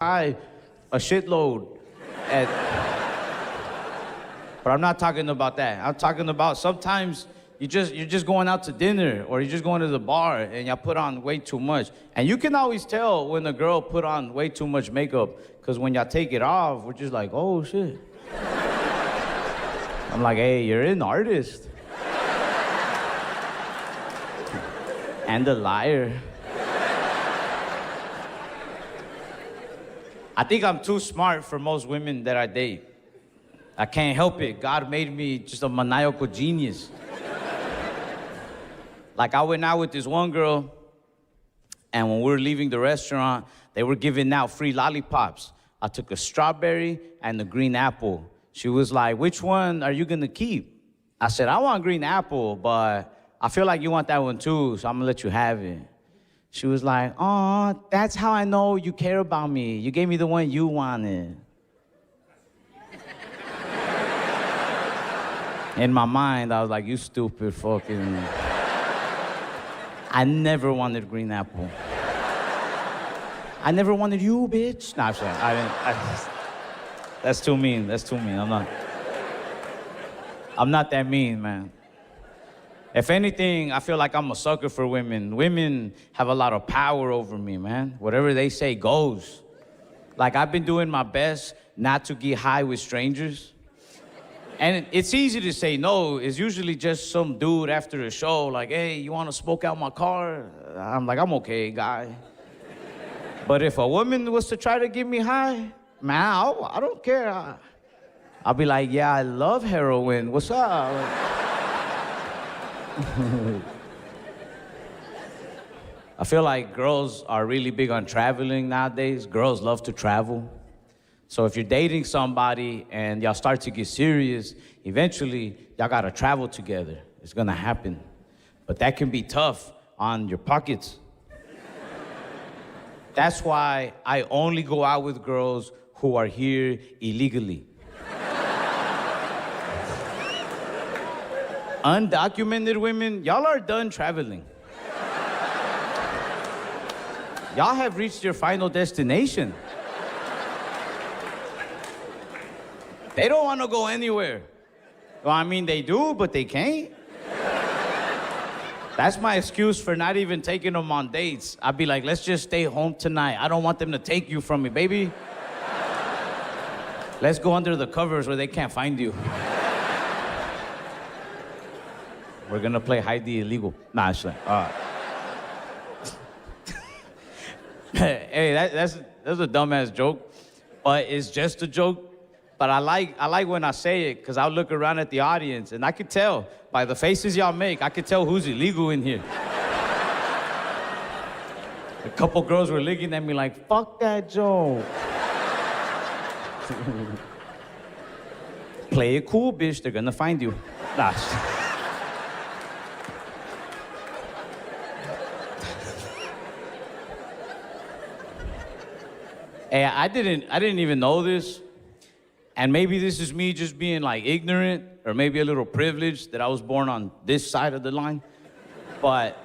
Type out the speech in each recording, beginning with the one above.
high a shitload. At, but I'm not talking about that. I'm talking about sometimes you're just going out to dinner or you're just going to the bar and you put on way too much. And you can always tell when a girl put on way too much makeup because when y'all take it off, we're just like, oh shit. I'm like, hey, you're an artist. And a liar. I think I'm too smart for most women that I date. I can't help it. God made me just a maniacal genius. Like I went out with this one girl, and when we were leaving the restaurant, they were giving out free lollipops. I took a strawberry and a green apple. She was like, which one are you gonna keep? I said, I want green apple, but I feel like you want that one too, so I'm gonna let you have it. She was like, oh, that's how I know you care about me. You gave me the one you wanted. In my mind, I was like, you stupid fucking... I never wanted green apple. I never wanted you, bitch. Nah, I'm sorry. That's too mean. That's too mean. I'm not that mean, man. If anything, I feel like I'm a sucker for women. Women have a lot of power over me, man. Whatever they say goes. Like, I've been doing my best not to get high with strangers. And it's easy to say no. It's usually just some dude after a show, like, hey, you want to smoke out my car? I'm like, I'm okay, guy. But if a woman was to try to get me high, man, I don't care. I'll be like, yeah, I love heroin. What's up? I feel like girls are really big on traveling nowadays. Girls love to travel. So if you're dating somebody and y'all start to get serious, eventually y'all gotta travel together. It's gonna happen. But that can be tough on your pockets. That's why I only go out with girls who are here illegally. Undocumented women, y'all are done traveling. Y'all have reached your final destination. They don't want to go anywhere. Well, I mean, they do, but they can't. That's my excuse for not even taking them on dates. I'd be like, let's just stay home tonight. I don't want them to take you from me, baby. Let's go under the covers where they can't find you. We're gonna play hide the illegal. Nah, actually. Hey, that's a dumbass joke, but it's just a joke. But I like when I say it, because I'll look around at the audience, and I could tell by the faces y'all make, I could tell who's illegal in here. A couple girls were looking at me like, fuck that joke. Play it cool, bitch. They're gonna find you. Nah. Hey, I didn't even know this. And maybe this is me just being like ignorant or maybe a little privileged that I was born on this side of the line. But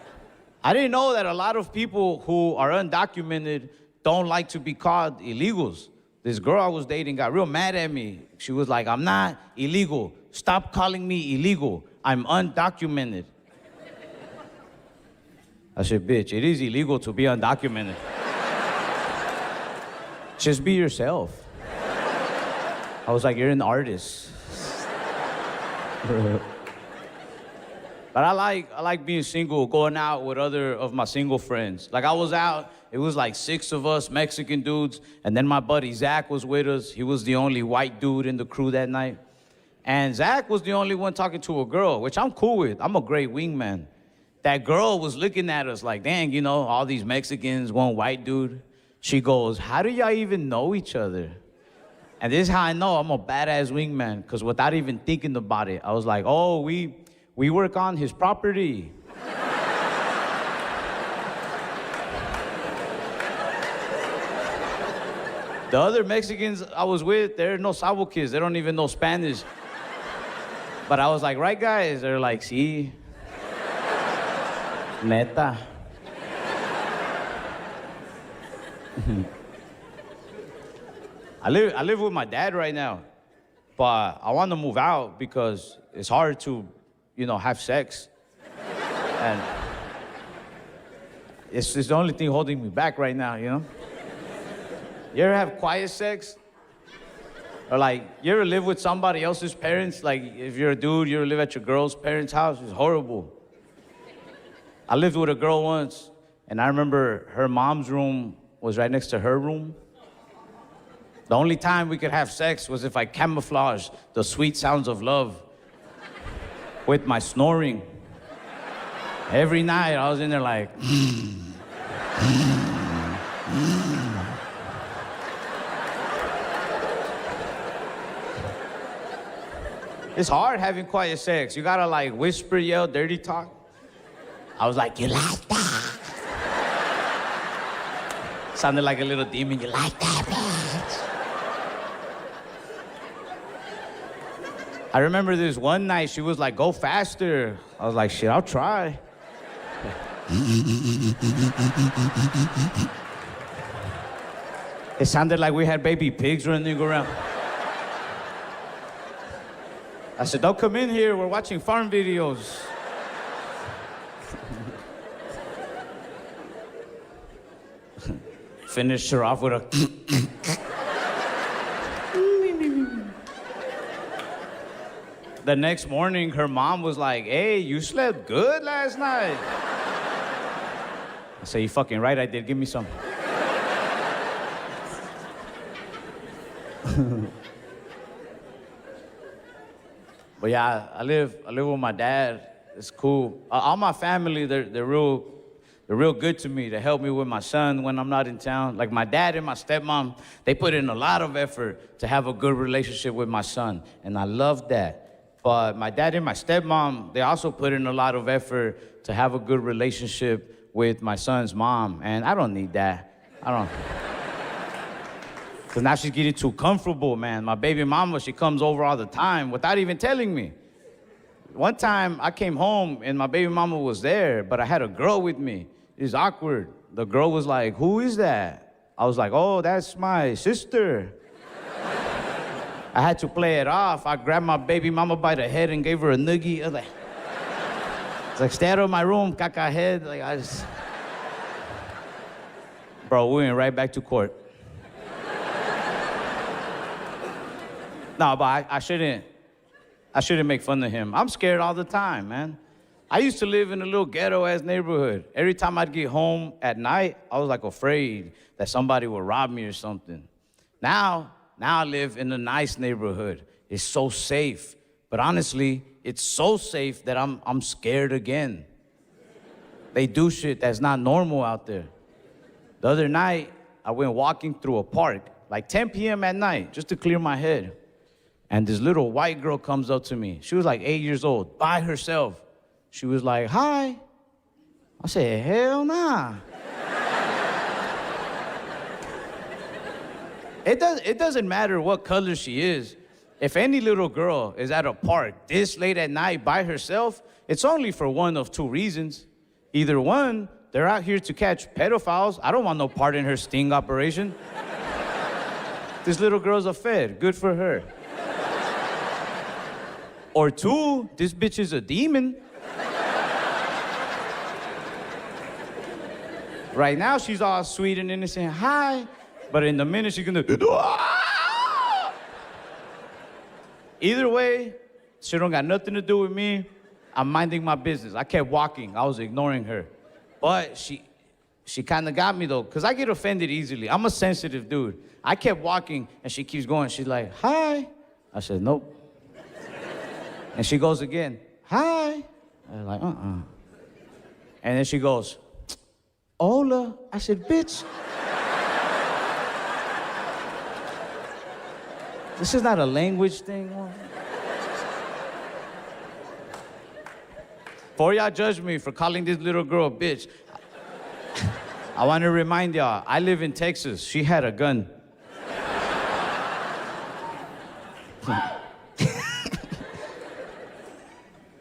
I didn't know that a lot of people who are undocumented don't like to be called illegals. This girl I was dating got real mad at me. She was like, I'm not illegal. Stop calling me illegal. I'm undocumented. I said, bitch, it is illegal to be undocumented. Just be yourself. I was like, you're an artist. But I like being single, going out with other of my single friends. Like I was out, it was like 6 of us Mexican dudes, and then my buddy Zach was with us. He was the only white dude in the crew that night. And Zach was the only one talking to a girl, which I'm cool with. I'm a great wingman. That girl was looking at us like, dang, you know, all these Mexicans, one white dude. She goes, how do y'all even know each other? And this is how I know I'm a badass wingman, because without even thinking about it, I was like, oh, we work on his property. The other Mexicans I was with, they're no sabo kids. They don't even know Spanish. But I was like, right, guys? They're like, sí. Neta. I live with my dad right now, but I want to move out because it's hard to, have sex. And it's the only thing holding me back right now, You ever have quiet sex? Or you ever live with somebody else's parents? Like, if you're a dude, you ever live at your girl's parents' house? It's horrible. I lived with a girl once, and I remember her mom's room was right next to her room. The only time we could have sex was if I camouflaged the sweet sounds of love with my snoring. Every night, I was in there like, It's hard having quiet sex. You gotta whisper, yell, dirty talk. I was like, you like that? Sounded like a little demon. You like that, bitch? I remember this one night, she was like, go faster. I was like, shit, I'll try. It sounded like we had baby pigs running around. I said, don't come in here, we're watching farm videos. Finished her off with a... The next morning, her mom was like, hey, you slept good last night. I said, you fucking right, I did. Give me some. But yeah, I live with my dad. It's cool. All my family, they're real good to me. They help me with my son when I'm not in town. Like my dad and my stepmom, they put in a lot of effort to have a good relationship with my son, and I love that. But my dad and my stepmom, they also put in a lot of effort to have a good relationship with my son's mom, and I don't need that. I don't. Because now she's getting too comfortable, man. My baby mama, she comes over all the time without even telling me. One time, I came home, and my baby mama was there, but I had a girl with me. It's awkward. The girl was like, who is that? I was like, oh, that's my sister. I had to play it off. I grabbed my baby mama by the head and gave her a noogie. I was like, stay out of my room, caca head. Bro, we went right back to court. No, but I shouldn't make fun of him. I'm scared all the time, man. I used to live in a little ghetto-ass neighborhood. Every time I'd get home at night, I was afraid that somebody would rob me or something. Now I live in a nice neighborhood. It's so safe. But honestly, it's so safe that I'm scared again. They do shit that's not normal out there. The other night, I went walking through a park, 10 p.m. at night, just to clear my head. And this little white girl comes up to me. She was 8 years old, by herself. She was like, hi. I said, hell nah. It doesn't matter what color she is. If any little girl is at a park this late at night by herself, it's only for one of two reasons. Either one, they're out here to catch pedophiles. I don't want no part in her sting operation. This little girl's a fed. Good for her. Or two, this bitch is a demon. Right now, she's all sweet and innocent. Hi. But in the minute, she's gonna... Either way, she don't got nothing to do with me. I'm minding my business. I kept walking. I was ignoring her. But she kind of got me, though, because I get offended easily. I'm a sensitive dude. I kept walking, and she keeps going. She's like, hi. I said, nope. And she goes again, hi. I was like, And then she goes, hola. I said, bitch. This is not a language thing. Before y'all judge me for calling this little girl a bitch, I want to remind y'all, I live in Texas. She had a gun.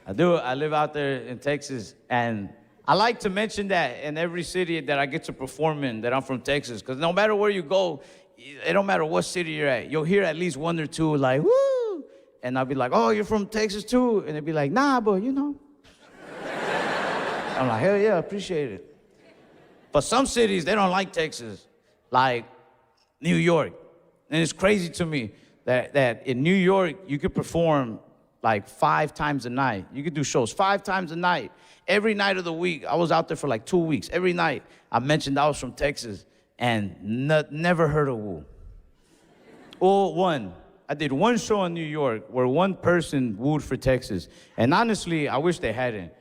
I do. I live out there in Texas, and I like to mention that in every city that I get to perform in, that I'm from Texas, because no matter where you go, it don't matter what city you're at, you'll hear at least one or two like, woo! And I'll be like, oh, you're from Texas too? And they'll be like, nah, but you know. I'm like, hell yeah, appreciate it. But some cities, they don't like Texas, like New York. And it's crazy to me that in New York, you could perform like 5 times a night. You could do shows 5 times a night. Every night of the week, I was out there for like 2 weeks. Every night, I mentioned I was from Texas and never heard a woo. I did one show in New York where one person wooed for Texas. And honestly, I wish they hadn't.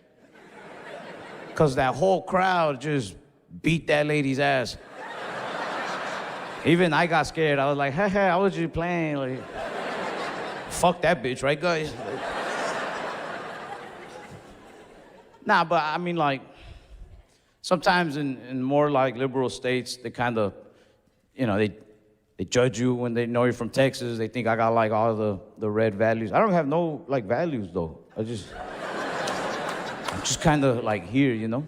Because that whole crowd just beat that lady's ass. Even I got scared. I was like, hey, I was just playing. Like, fuck that bitch, right, guys? Nah, but I mean, like, sometimes in more like liberal states, they kind of, you know, they judge you when they know you're from Texas. They think I got like all the red values. I don't have no like values though. I'm just kind of like here, you know?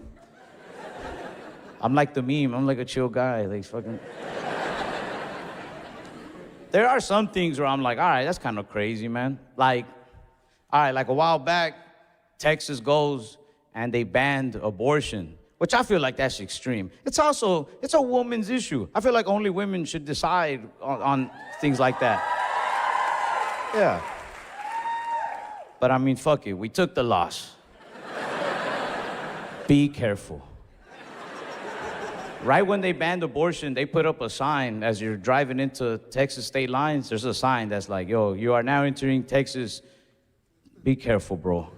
I'm like the meme. I'm like a chill guy. Like fucking. There are some things where I'm like, all right, that's kind of crazy, man. Like, all right, like a while back, Texas goes and they banned abortion, which I feel like that's extreme. It's a woman's issue. I feel like only women should decide on things like that. Yeah. But I mean, fuck it. We took the loss. Be careful. Right when they banned abortion, they put up a sign as you're driving into Texas state lines. There's a sign that's like, yo, you are now entering Texas. Be careful, bro.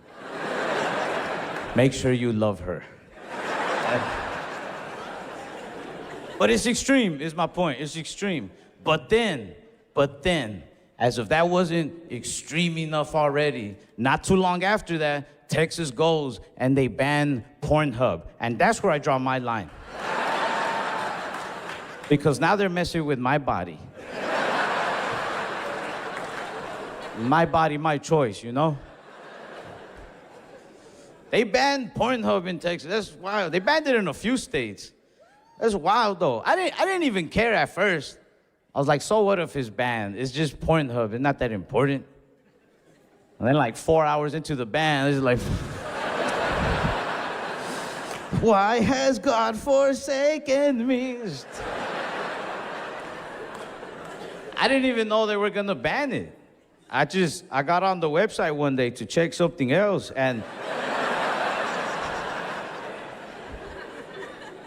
Make sure you love her. But it's extreme, is my point. It's extreme. But then, as if that wasn't extreme enough already, not too long after that, Texas goes and they ban Pornhub. And that's where I draw my line. Because now they're messing with my body. My body, my choice, you know? They banned Pornhub in Texas. That's wild. They banned it in a few states. That's wild, though. I didn't even care at first. I was like, so what if it's banned? It's just Pornhub. It's not that important. And then like 4 hours into the ban, it's like, why has God forsaken me? I didn't even know they were gonna ban it. I got on the website one day to check something else, and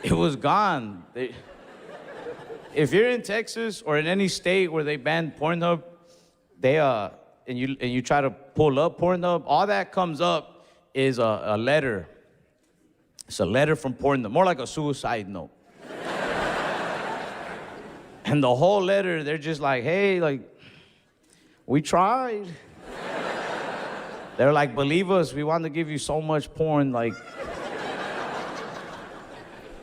it was gone. If you're in Texas or in any state where they ban Pornhub, and you try to pull up Pornhub, all that comes up is a letter. It's a letter from Pornhub, more like a suicide note. And the whole letter, they're just like, hey, like, we tried. They're like, believe us, we want to give you so much porn, like.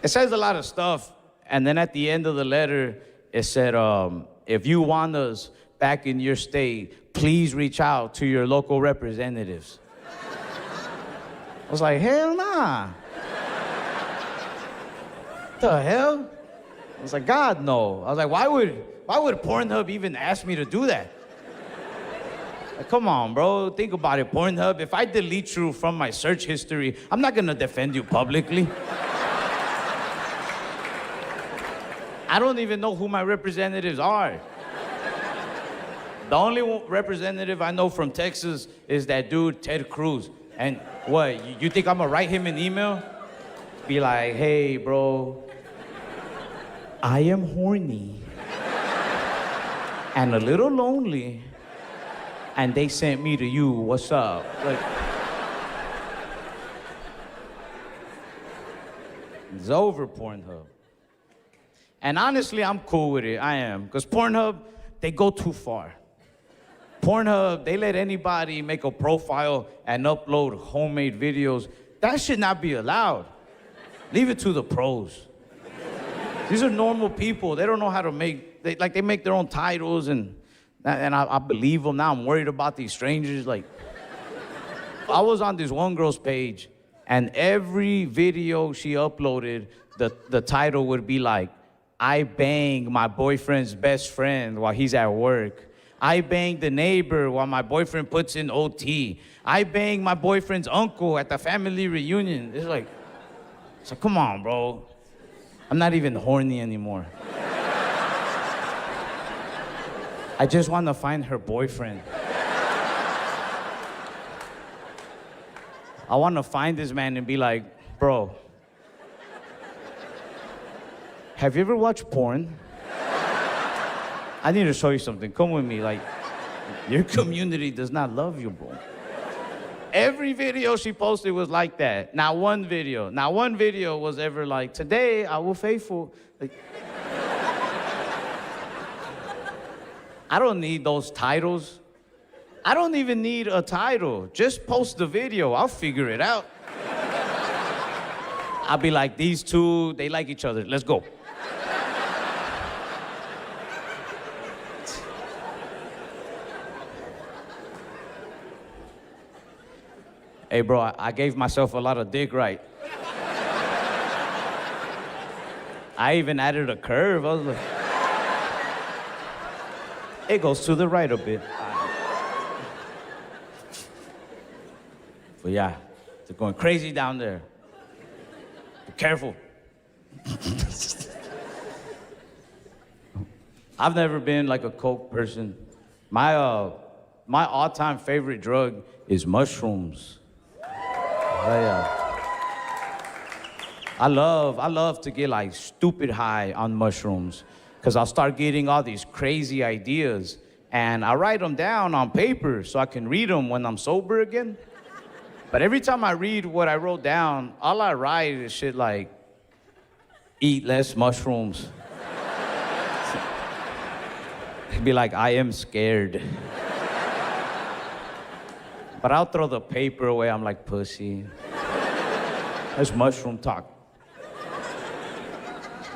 It says a lot of stuff, and then at the end of the letter, it said, if you want us back in your state, please reach out to your local representatives. I was like, hell nah. The hell? I was like, God, no. I was like, why would Pornhub even ask me to do that? Like, come on, bro, think about it, Pornhub. If I delete you from my search history, I'm not gonna defend you publicly. I don't even know who my representatives are. The only representative I know from Texas is that dude, Ted Cruz. And what, you think I'm gonna write him an email? Be like, hey, bro, I am horny and a little lonely, and they sent me to you, what's up? Like, it's over, Pornhub. And honestly, I'm cool with it, I am. Because Pornhub, they go too far. Pornhub, they let anybody make a profile and upload homemade videos. That should not be allowed. Leave it to the pros. These are normal people. They don't know how to make, they make their own titles, and I believe them. Now I'm worried about these strangers. Like, I was on this one girl's page, and every video she uploaded, the title would be like, I bang my boyfriend's best friend while he's at work. I bang the neighbor while my boyfriend puts in OT. I bang my boyfriend's uncle at the family reunion. It's like, come on, bro. I'm not even horny anymore. I just want to find her boyfriend. I want to find this man and be like, bro, have you ever watched porn? I need to show you something. Come with me. Like, your community does not love you, bro. Every video she posted was like that. Not one video was ever like, today I will faithful. Like, I don't need those titles. I don't even need a title. Just post the video. I'll figure it out. I'll be like, these two, they like each other. Let's go. Hey, bro, I gave myself a lot of dick right. I even added a curve. I was like, it goes to the right a bit. But yeah, they're going crazy down there. Be careful. I've never been like a coke person. My all-time favorite drug is mushrooms. I love to get like stupid high on mushrooms because I'll start getting all these crazy ideas and I write them down on paper so I can read them when I'm sober again. But every time I read what I wrote down, all I write is shit like, eat less mushrooms. It'd be like, I am scared. But I'll throw the paper away. I'm like, pussy. That's mushroom talk.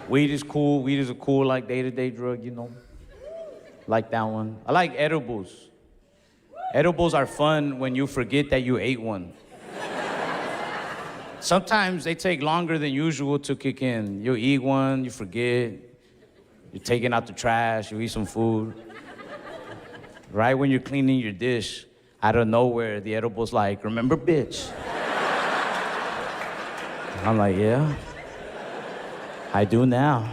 Weed is cool. Weed is a cool, like, day-to-day drug, you know? Like that one. I like edibles. Edibles are fun when you forget that you ate one. Sometimes they take longer than usual to kick in. You eat one, you forget. You're taking out the trash, you eat some food. Right when you're cleaning your dish, out of nowhere, the edible's like, remember, bitch? I'm like, yeah, I do now.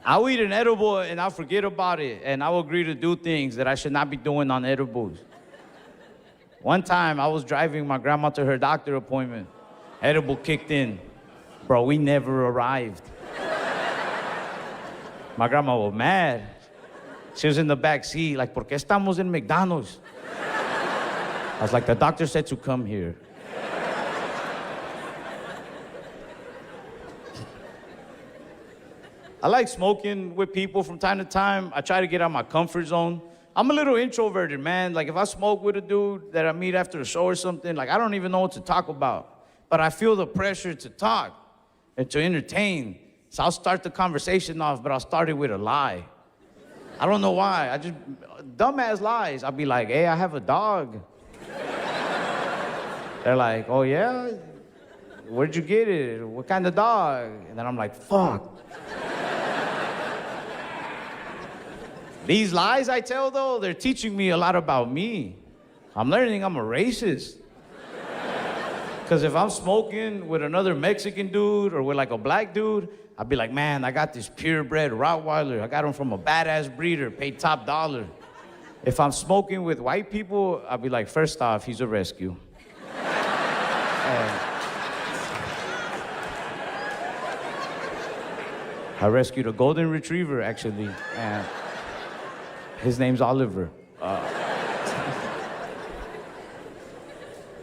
I'll eat an edible and I'll forget about it, and I'll agree to do things that I should not be doing on edibles. One time, I was driving my grandma to her doctor appointment. Edible kicked in. Bro, we never arrived. My grandma was mad. She was in the back seat, like, ¿por qué estamos en McDonald's? I was like, the doctor said to come here. I like smoking with people from time to time. I try to get out of my comfort zone. I'm a little introverted, man. Like, if I smoke with a dude that I meet after a show or something, like, I don't even know what to talk about. But I feel the pressure to talk and to entertain. So I'll start the conversation off, but I'll start it with a lie. I don't know why. I just, dumbass lies. I'll be like, hey, I have a dog. They're like, oh, yeah? Where'd you get it? What kind of dog? And then I'm like, fuck. These lies I tell, though, they're teaching me a lot about me. I'm learning I'm a racist. Because if I'm smoking with another Mexican dude or with like a black dude, I'd be like, man, I got this purebred Rottweiler. I got him from a badass breeder, paid top dollar. If I'm smoking with white people, I'd be like, first off, he's a rescue. I rescued a golden retriever, actually, and his name's Oliver.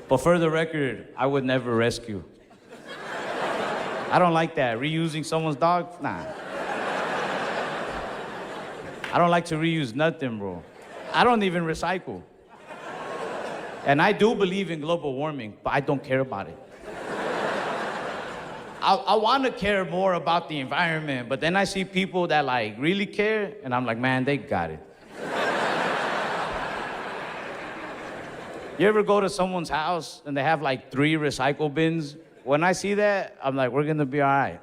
But for the record, I would never rescue. I don't like that. Reusing someone's dog? Nah. I don't like to reuse nothing, bro. I don't even recycle. And I do believe in global warming, but I don't care about it. I want to care more about the environment, but then I see people that like really care, and I'm like, man, they got it. You ever go to someone's house and they have like 3 recycle bins? When I see that, I'm like, we're gonna be all right.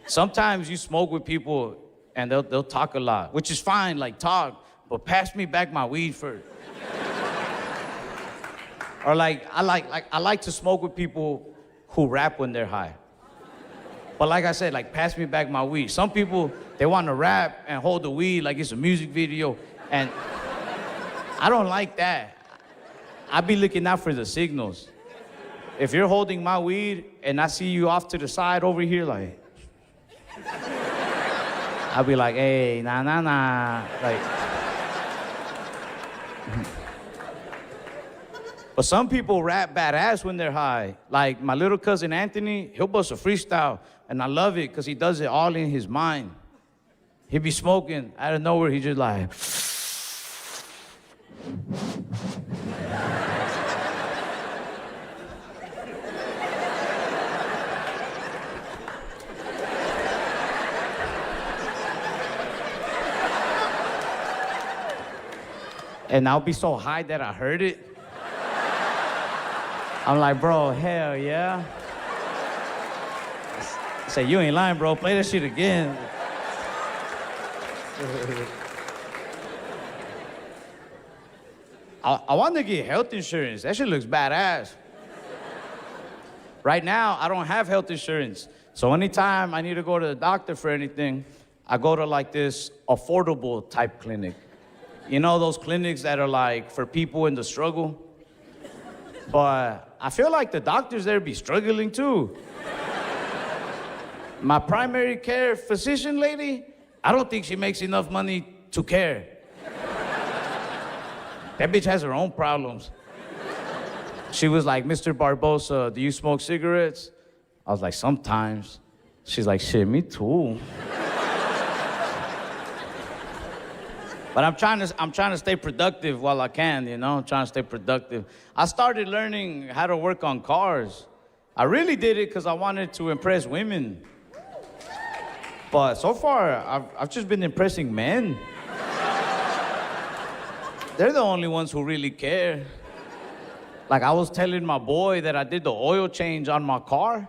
Sometimes you smoke with people and they'll talk a lot, which is fine, like talk, but pass me back my weed first. Or I like to smoke with people who rap when they're high. But like I said, like pass me back my weed. Some people, they want to rap and hold the weed like it's a music video, and I don't like that. I be looking out for the signals. If you're holding my weed and I see you off to the side over here, like, I'll be like, hey, nah. Like, but some people rap badass when they're high. Like my little cousin Anthony, he'll bust a freestyle, and I love it because he does it all in his mind. He'd be smoking, out of nowhere, he just like, and I'll be so high that I heard it. I'm like, bro, hell yeah. I say, you ain't lying, bro. Play that shit again. I want to get health insurance. That shit looks badass. Right now, I don't have health insurance. So anytime I need to go to the doctor for anything, I go to like this affordable type clinic. You know those clinics that are like for people in the struggle? But I feel like the doctors there be struggling too. My primary care physician lady, I don't think she makes enough money to care. That bitch has her own problems. She was like, Mr. Barbosa, do you smoke cigarettes? I was like, sometimes. She's like, shit, me too. But I'm trying to stay productive while I can, you know? I'm trying to stay productive. I started learning how to work on cars. I really did it because I wanted to impress women. But so far, I've just been impressing men. They're the only ones who really care. Like I was telling my boy that I did the oil change on my car.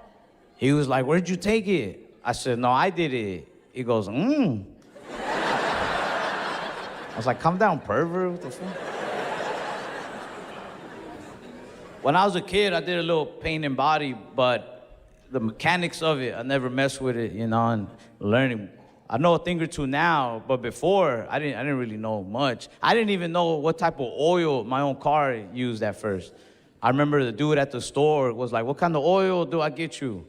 He was like, where'd you take it? I said, no, I did it. He goes, I was like, calm down, pervert, what the fuck? When I was a kid, I did a little paint and body, but the mechanics of it, I never messed with it, you know, and learning. I know a thing or two now, but before, I didn't really know much. I didn't even know what type of oil my own car used at first. I remember the dude at the store was like, what kind of oil do I get you?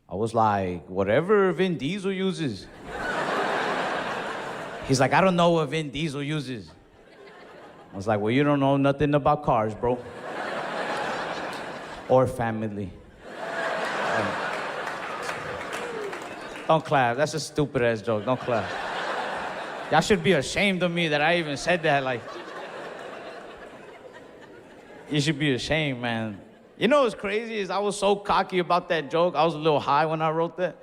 I was like, whatever Vin Diesel uses. He's like, I don't know what Vin Diesel uses. I was like, well, you don't know nothing about cars, bro. Or family. Don't clap. That's a stupid-ass joke. Don't clap. Y'all should be ashamed of me that I even said that. Like, you should be ashamed, man. You know what's crazy is I was so cocky about that joke. I was a little high when I wrote that.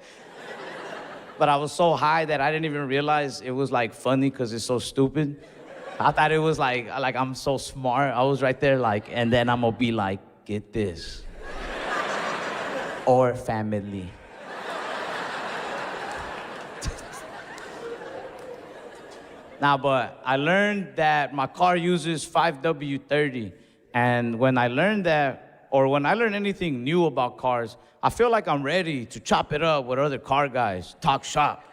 But I was so high that I didn't even realize it was like funny because it's so stupid. I thought it was like I'm so smart. I was right there like, and then I'm gonna be like, get this. Or family. Now, but I learned that my car uses 5W30. And when I learned that, or when I learn anything new about cars, I feel like I'm ready to chop it up with other car guys, talk shop.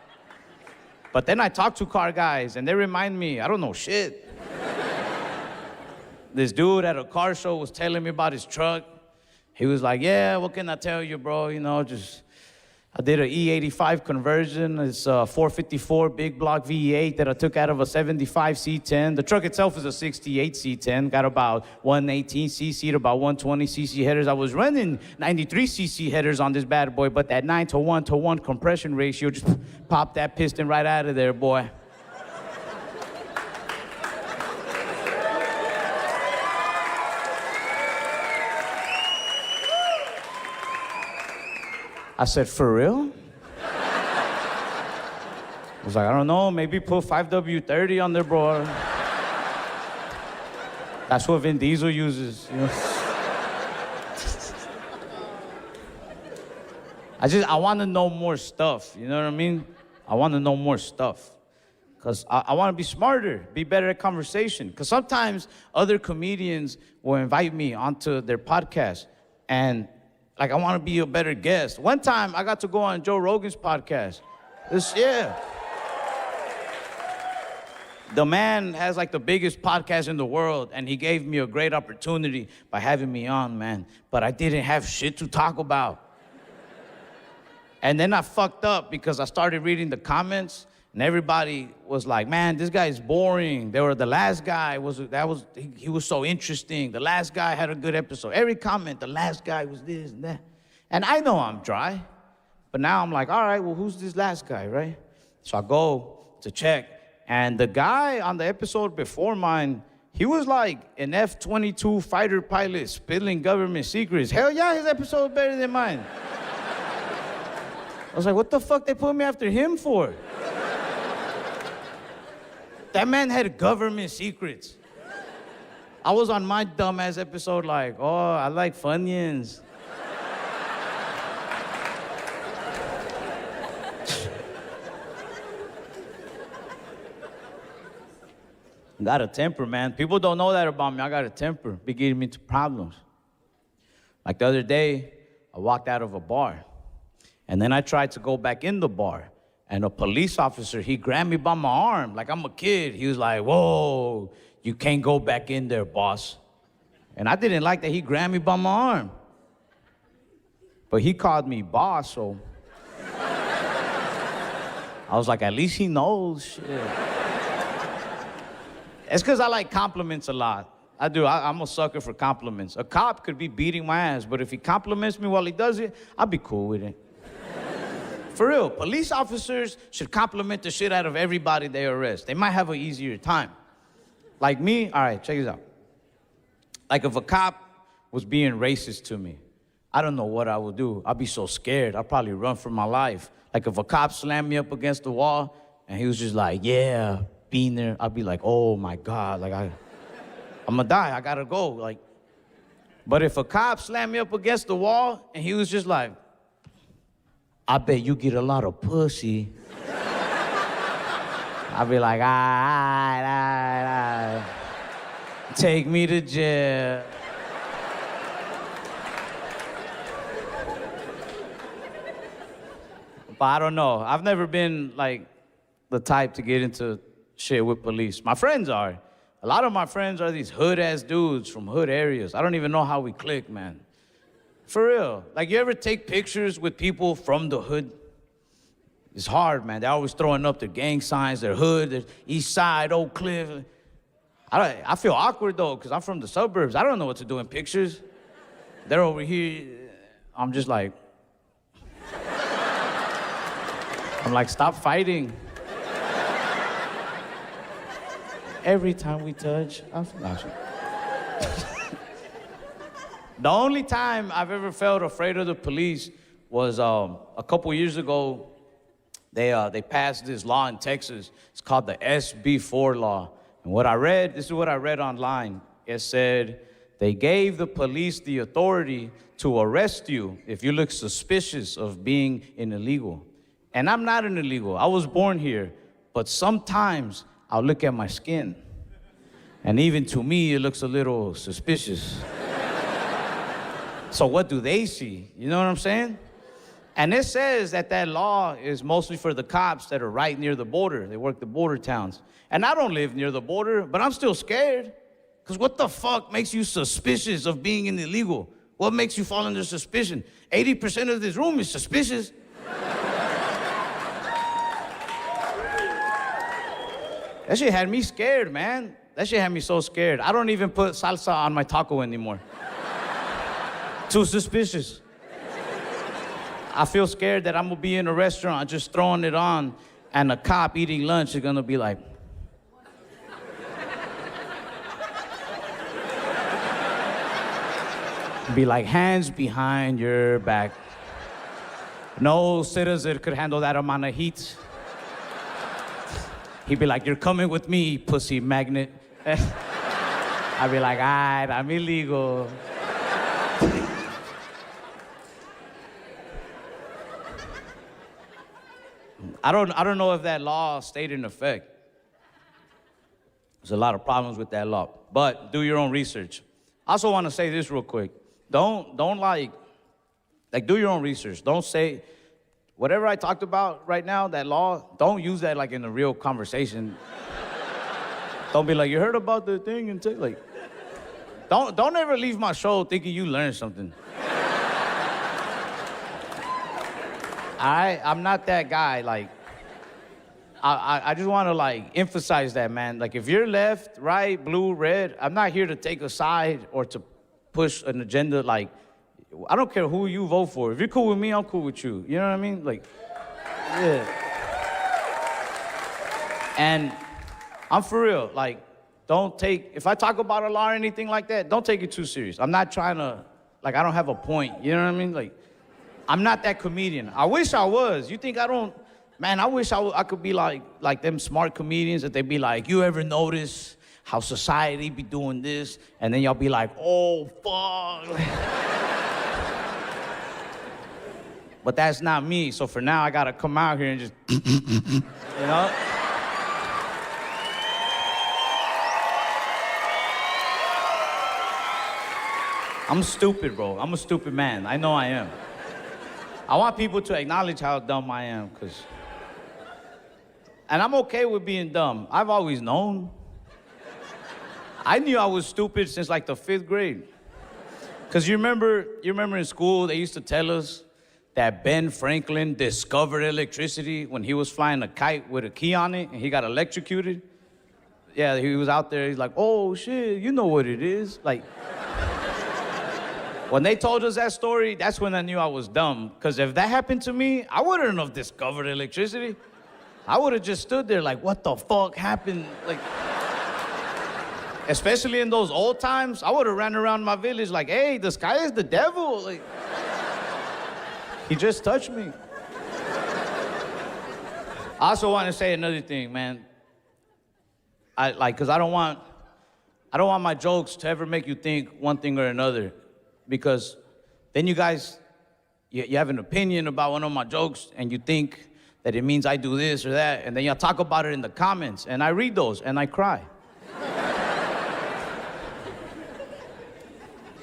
But then I talk to car guys, and they remind me, I don't know shit. This dude at a car show was telling me about his truck. He was like, yeah, what can I tell you, bro? You know, I did an E85 conversion. It's a 454 big block V8 that I took out of a 75 C10. The truck itself is a 68 C10. Got about 118 cc to about 120 cc headers. I was running 93 cc headers on this bad boy, but that 9-to-1 compression ratio just popped that piston right out of there, boy. I said, for real? I was like, I don't know, maybe put 5W30 on there, bro. That's what Vin Diesel uses, you know? I want to know more stuff. You know what I mean? I want to know more stuff. Because I want to be smarter, be better at conversation. Because sometimes other comedians will invite me onto their podcast. And, like, I want to be a better guest. One time, I got to go on Joe Rogan's podcast. Yeah. The man has, like, the biggest podcast in the world. And he gave me a great opportunity by having me on, man. But I didn't have shit to talk about. And then I fucked up because I started reading the comments. And everybody was like, man, this guy is boring. The last guy he was so interesting. The last guy had a good episode. Every comment, the last guy was this and that. And I know I'm dry. But now I'm like, all right, well, who's this last guy, right? So I go to check. And the guy on the episode before mine, he was like an F-22 fighter pilot spilling government secrets. Hell yeah, his episode was better than mine. I was like, what the fuck they put me after him for? That man had government secrets. I was on my dumbass episode like, oh, I like Funyuns. I got a temper, man. People don't know that about me. I got a temper. Be getting me into problems. Like the other day, I walked out of a bar. And then I tried to go back in the bar. And a police officer, he grabbed me by my arm like I'm a kid. He was like, whoa, you can't go back in there, boss. And I didn't like that he grabbed me by my arm. But he called me boss, so I was like, at least he knows. Shit. It's because I like compliments a lot. I do. I'm a sucker for compliments. A cop could be beating my ass, but if he compliments me while he does it, I'll be cool with it. For real, police officers should compliment the shit out of everybody they arrest. They might have an easier time. Like me, all right, check this out. Like if a cop was being racist to me, I don't know what I would do. I'd be so scared. I'd probably run for my life. Like if a cop slammed me up against the wall and he was just like, yeah, being there, I'd be like, oh my God, like I'm gonna die, I gotta go. Like, but if a cop slammed me up against the wall and he was just like, I bet you get a lot of pussy. I'd be like, all right. Take me to jail. But I don't know. I've never been like the type to get into shit with police. My friends are. A lot of my friends are these hood-ass dudes from hood areas. I don't even know how we click, man. For real. Like, you ever take pictures with people from the hood? It's hard, man. They're always throwing up their gang signs, their hood, their East Side, Oak Cliff. I feel awkward, though, because I'm from the suburbs. I don't know what to do in pictures. They're over here. I'm just like... I'm like, stop fighting. Every time we touch, I'm flashing. The only time I've ever felt afraid of the police was a couple years ago. They passed this law in Texas. It's called the SB4 law. And this is what I read online. It said, they gave the police the authority to arrest you if you look suspicious of being an illegal. And I'm not an illegal. I was born here. But sometimes I'll look at my skin. And even to me, it looks a little suspicious. So what do they see? You know what I'm saying? And it says that law is mostly for the cops that are right near the border. They work the border towns. And I don't live near the border, but I'm still scared. Because what the fuck makes you suspicious of being an illegal? What makes you fall under suspicion? 80% of this room is suspicious. That shit had me scared, man. That shit had me so scared. I don't even put salsa on my taco anymore. Too suspicious. I feel scared that I'm gonna be in a restaurant just throwing it on and a cop eating lunch is gonna be like... be like, hands behind your back. No citizen could handle that amount of heat. He'd be like, you're coming with me, pussy magnet. I'd be like, all right, I'm illegal. I don't know if that law stayed in effect. There's a lot of problems with that law. But do your own research. I also want to say this real quick. Don't like do your own research. Don't say whatever I talked about right now, that law, don't use that like in a real conversation. Don't be like, you heard about the thing and like, don't ever leave my show thinking you learned something. I'm not that guy. Like, I just want to like emphasize that, man. Like, if you're left, right, blue, red, I'm not here to take a side or to push an agenda. Like, I don't care who you vote for. If you're cool with me, I'm cool with you. You know what I mean? Like, yeah. And I'm for real. Like, if I talk about a law or anything like that, don't take it too serious. I'm not trying to, like, I don't have a point. You know what I mean? Like, I'm not that comedian. I wish I was. You think I don't? Man, I wish I could be like them smart comedians that they be like, you ever notice how society be doing this? And then y'all be like, oh, fuck. But that's not me. So for now, I got to come out here and just, you know? I'm stupid, bro. I'm a stupid man. I know I am. I want people to acknowledge how dumb I am, and I'm okay with being dumb. I've always known. I knew I was stupid since like the 5th grade. Because you remember in school, they used to tell us that Ben Franklin discovered electricity when he was flying a kite with a key on it and he got electrocuted. Yeah, he was out there, he's like, oh shit, you know what it is. Like, when they told us that story, that's when I knew I was dumb. Because if that happened to me, I wouldn't have discovered electricity. I would have just stood there like, what the fuck happened? Like, especially in those old times, I would have ran around my village like, hey, the sky is the devil. Like, he just touched me. I also want to say another thing, man. Because I don't want my jokes to ever make you think one thing or another. Because then you guys, you have an opinion about one of my jokes and you think that it means I do this or that, and then y'all talk about it in the comments, and I read those and I cry.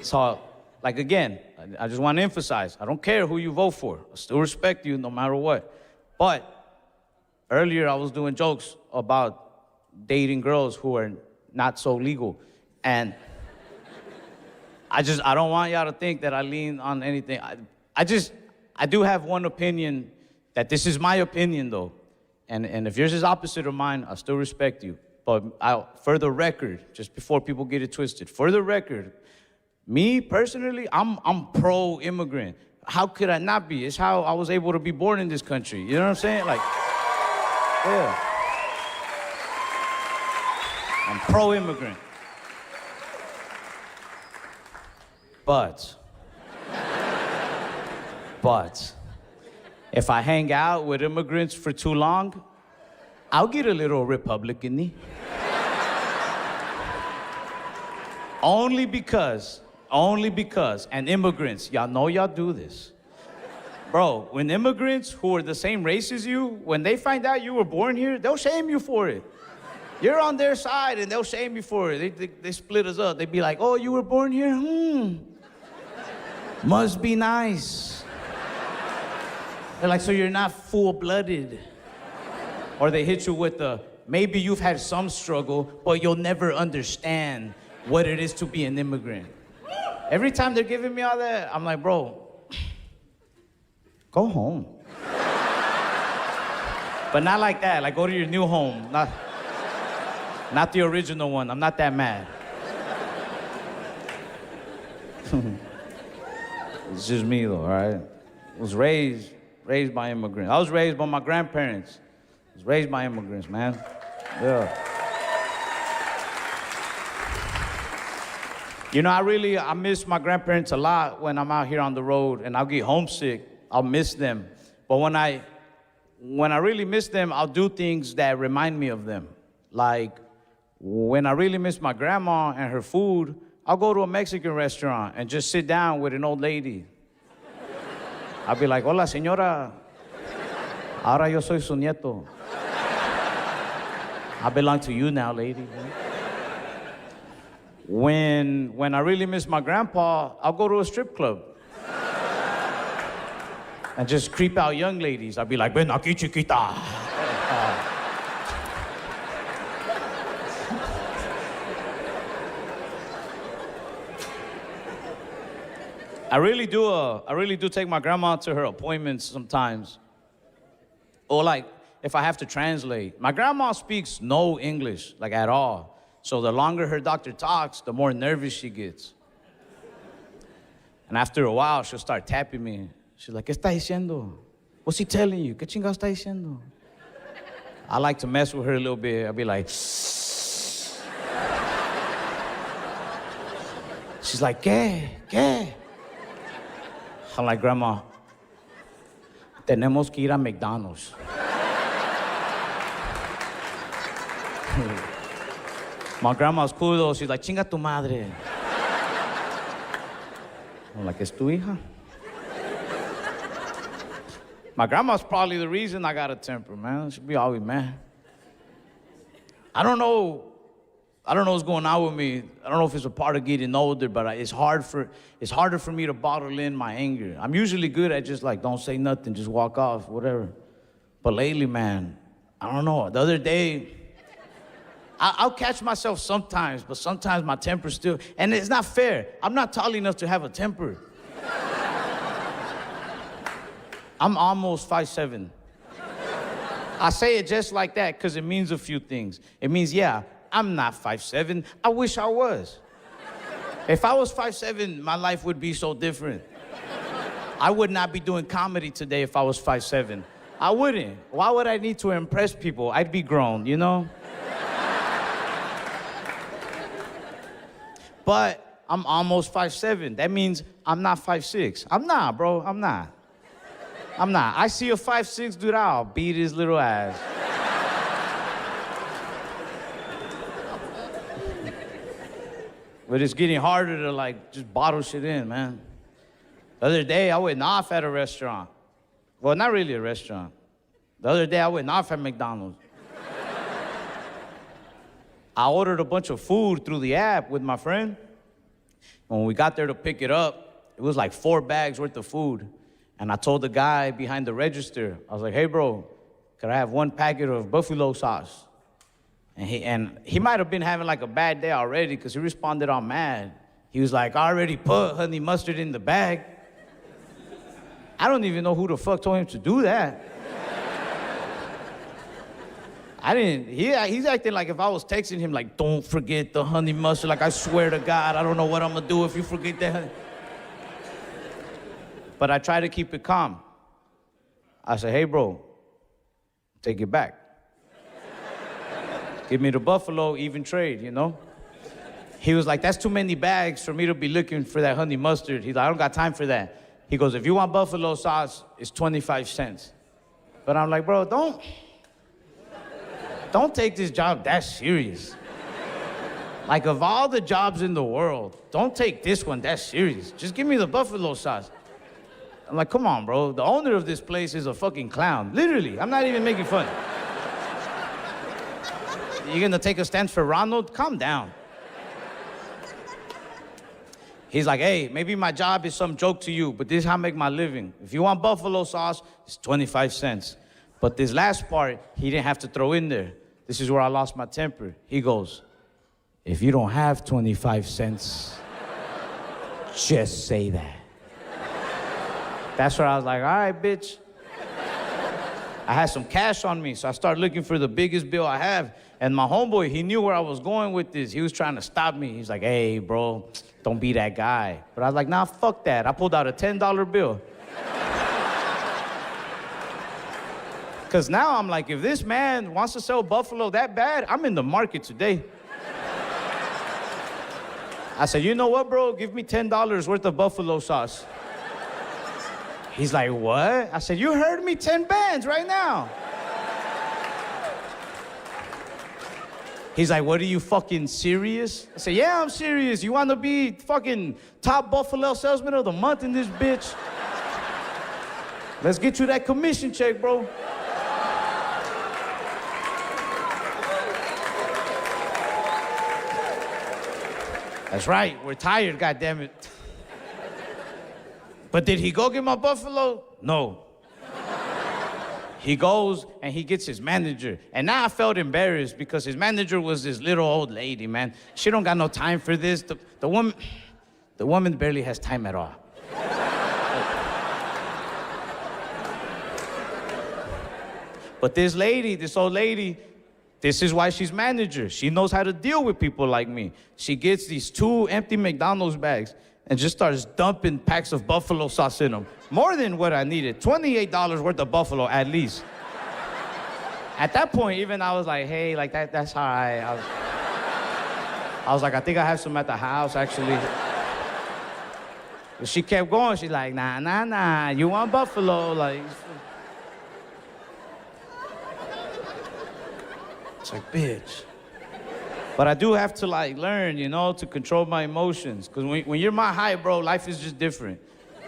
So, like, again, I just want to emphasize, I don't care who you vote for. I still respect you no matter what. But earlier I was doing jokes about dating girls who are not so legal, and I don't want y'all to think that I lean on anything. I do have one opinion, that this is my opinion, though. And if yours is opposite of mine, I still respect you. But for the record, just before people get it twisted, for the record, me personally, I'm pro-immigrant. How could I not be? It's how I was able to be born in this country. You know what I'm saying? Like, yeah. I'm pro-immigrant. But if I hang out with immigrants for too long, I'll get a little Republican-y. Only because, and immigrants, y'all know y'all do this. Bro, when immigrants who are the same race as you, when they find out you were born here, they'll shame you for it. You're on their side and they'll shame you for it. They split us up. They be like, oh, you were born here? Must be nice. They're like, so you're not full-blooded. Or they hit you with the, maybe you've had some struggle, but you'll never understand what it is to be an immigrant. Every time they're giving me all that, I'm like, bro, go home. But not like that, like go to your new home, not the original one. I'm not that mad. It's just me, though, all right? I was raised by immigrants. I was raised by my grandparents. I was raised by immigrants, man. Yeah. You know, I miss my grandparents a lot when I'm out here on the road, and I'll get homesick. I'll miss them. But when I really miss them, I'll do things that remind me of them. Like, when I really miss my grandma and her food, I'll go to a Mexican restaurant and just sit down with an old lady. I'll be like, hola, señora. Ahora yo soy su nieto. I belong to you now, lady. When I really miss my grandpa, I'll go to a strip club. And just creep out young ladies. I'll be like, ven aquí, chiquita. I really do take my grandma to her appointments sometimes. Or like, if I have to translate. My grandma speaks no English, like at all. So the longer her doctor talks, the more nervous she gets. And after a while, she'll start tapping me. She's like, ¿qué está diciendo? What's he telling you? ¿Qué chingados está diciendo? I like to mess with her a little bit. I'll be like, shh. She's like, ¿qué? I'm like, Grandma, tenemos que ir a McDonald's. My grandma's cool though. She's like, chinga tu madre. I'm like, ¿es tu hija? My grandma's probably the reason I got a temper, man. She'd be always mad. I don't know what's going on with me. I don't know if it's a part of getting older, but it's harder for me to bottle in my anger. I'm usually good at just like, don't say nothing, just walk off, whatever. But lately, man, I don't know. The other day, I'll catch myself sometimes, but sometimes my temper still, and it's not fair. I'm not tall enough to have a temper. I'm almost 5'7". I say it just like that because it means a few things. It means, yeah, I'm not 5'7". I wish I was. If I was 5'7", my life would be so different. I would not be doing comedy today if I was 5'7". I wouldn't. Why would I need to impress people? I'd be grown, you know? But I'm almost 5'7". That means I'm not 5'6". I'm not, bro. I'm not. I see a 5'6" dude, I'll beat his little ass. But it's getting harder to like just bottle shit in, man. The other day I went off at a restaurant. Well, not really a restaurant. The other day I went off at McDonald's. I ordered a bunch of food through the app with my friend. When we got there to pick it up, it was like 4 bags worth of food. And I told the guy behind the register, I was like, hey, bro, could I have 1 packet of buffalo sauce? And he might have been having like a bad day already because he responded all mad. He was like, I already put honey mustard in the bag. I don't even know who the fuck told him to do that. He's acting like if I was texting him like, don't forget the honey mustard. Like, I swear to God, I don't know what I'm gonna do if you forget that honey. But I try to keep it calm. I said, hey, bro, take it back. Give me the buffalo, even trade, you know? He was like, that's too many bags for me to be looking for that honey mustard. He's like, I don't got time for that. He goes, if you want buffalo sauce, it's 25 cents. But I'm like, bro, don't take this job that serious. Like, of all the jobs in the world, don't take this one that serious. Just give me the buffalo sauce. I'm like, come on, bro. The owner of this place is a fucking clown. Literally, I'm not even making fun. You're gonna take a stand for Ronald? Calm down. He's like, hey, maybe my job is some joke to you, but this is how I make my living. If you want buffalo sauce, it's 25 cents. But this last part, he didn't have to throw in there. This is where I lost my temper. He goes, if you don't have 25 cents, just say that. That's where I was like, all right, bitch. I had some cash on me, so I started looking for the biggest bill I have. And my homeboy, he knew where I was going with this. He was trying to stop me. He's like, hey, bro, don't be that guy. But I was like, nah, fuck that. I pulled out a $10 bill. Because now I'm like, if this man wants to sell buffalo that bad, I'm in the market today. I said, you know what, bro? Give me $10 worth of buffalo sauce. He's like, what? I said, you heard me, 10 bands right now. He's like, what, are you fucking serious? I said, yeah, I'm serious. You want to be fucking top buffalo salesman of the month in this bitch? Let's get you that commission check, bro. That's right, we're tired, goddammit. But did he go get my buffalo? No. He goes and he gets his manager. And now I felt embarrassed because his manager was this little old lady, man. She don't got no time for this. The woman barely has time at all. But this old lady, this is why she's manager. She knows how to deal with people like me. She gets these 2 empty McDonald's bags and just starts dumping packs of buffalo sauce in them. More than what I needed. $28 worth of buffalo at least. At that point, even I was like, hey, like that's all right. I was like, I think I have some at the house, actually. But she kept going. She's like, nah, you want buffalo? Like, it's like, bitch. But I do have to like learn, you know, to control my emotions. Because when you're my height, bro, life is just different.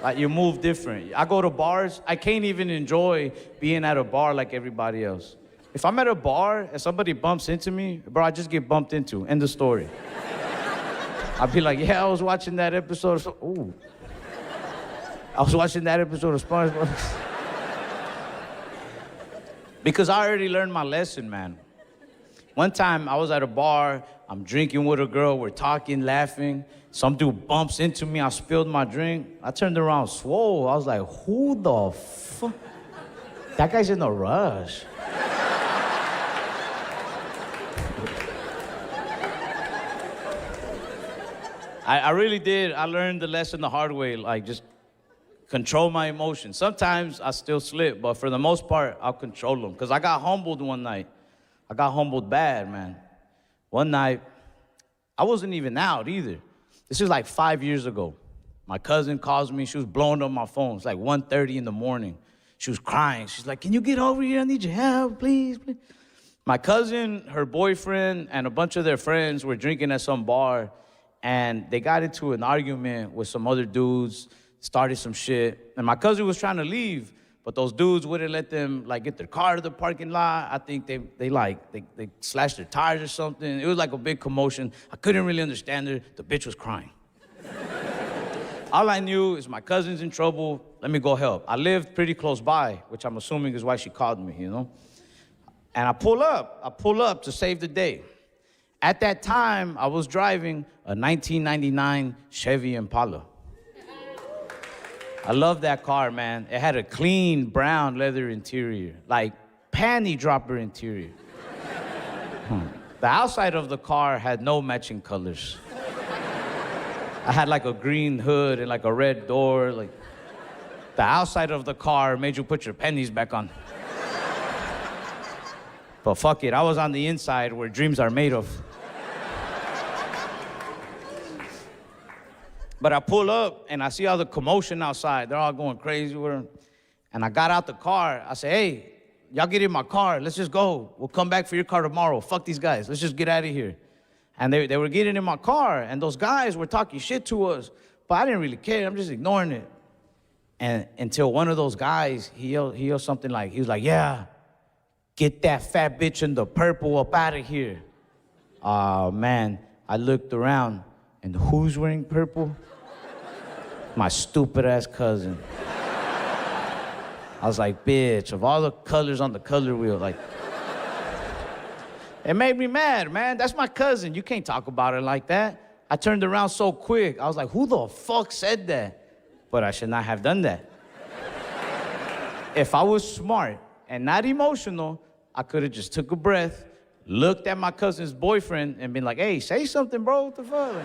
Like, you move different. I go to bars, I can't even enjoy being at a bar like everybody else. If I'm at a bar and somebody bumps into me, bro, I just get bumped into. End of story. I'd be like, yeah, I was watching that episode of... Ooh. I was watching that episode of SpongeBob. Because I already learned my lesson, man. One time, I was at a bar, I'm drinking with a girl, we're talking, laughing. Some dude bumps into me, I spilled my drink. I turned around, swole. I was like, who the fuck? That guy's in a rush. I really did. I learned the lesson the hard way, like just control my emotions. Sometimes I still slip, but for the most part, I'll control them. Because I got humbled one night. I got humbled bad, man. One night, I wasn't even out either. This is like 5 years ago. My cousin calls me. She was blowing up my phone. It's like 1:30 in the morning. She was crying. She's like, can you get over here? I need your help, please. My cousin, her boyfriend, and a bunch of their friends were drinking at some bar, and they got into an argument with some other dudes, started some shit, and my cousin was trying to leave, but those dudes wouldn't let them like get their car to the parking lot. I think they slashed their tires or something. It was like a big commotion. I couldn't really understand her. The bitch was crying. All I knew is my cousin's in trouble. Let me go help. I lived pretty close by, which I'm assuming is why she called me, you know? And I pull up to save the day. At that time, I was driving a 1999 Chevy Impala. I love that car, man. It had a clean brown leather interior, like panty dropper interior. The outside of the car had no matching colors. I had like a green hood and like a red door. Like, the outside of the car made you put your pennies back on. But fuck it, I was on the inside where dreams are made of. But I pull up and I see all the commotion outside. They're all going crazy with her. And I got out the car. I said, hey, y'all get in my car. Let's just go. We'll come back for your car tomorrow. Fuck these guys. Let's just get out of here. And they were getting in my car, and those guys were talking shit to us. But I didn't really care. I'm just ignoring it. And until one of those guys, he yelled something like, he was like, yeah, get that fat bitch in the purple up out of here. Oh, man. I looked around, and who's wearing purple? My stupid-ass cousin. I was like, bitch, of all the colors on the color wheel, like... It made me mad, man. That's my cousin. You can't talk about her like that. I turned around so quick. I was like, who the fuck said that? But I should not have done that. If I was smart and not emotional, I could have just took a breath, looked at my cousin's boyfriend, and been like, hey, say something, bro. What the fuck?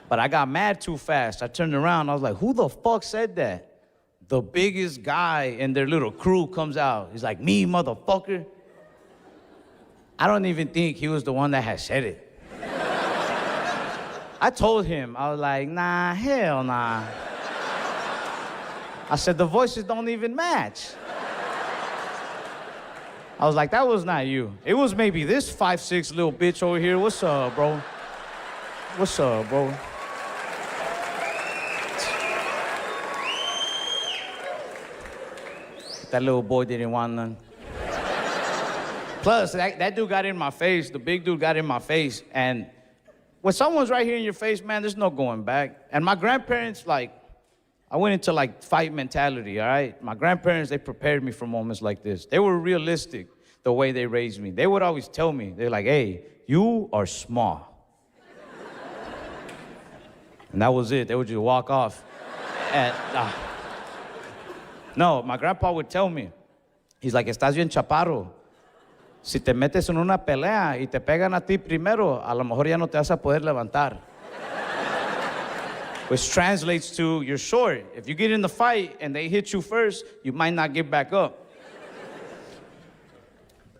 But I got mad too fast. I turned around. I was like, who the fuck said that? The biggest guy in their little crew comes out. He's like, me, motherfucker. I don't even think he was the one that had said it. I told him, I was like, nah, hell nah. I said, the voices don't even match. I was like, that was not you. It was maybe this 5'6" little bitch over here. What's up, bro? What's up, bro? That little boy didn't want none. Plus, that dude got in my face, the big dude got in my face, and when someone's right here in your face, man, there's no going back. And my grandparents, like, I went into like fight mentality, all right? My grandparents, they prepared me for moments like this. They were realistic the way they raised me. They would always tell me, they're like, hey, you are small. And that was it. They would just walk off. And, no, my grandpa would tell me, he's like, estás bien chaparro. Si te metes en una pelea y te pegan a ti primero, a lo mejor ya no te vas a poder levantar. Which translates to, you're short. If you get in the fight and they hit you first, you might not get back up.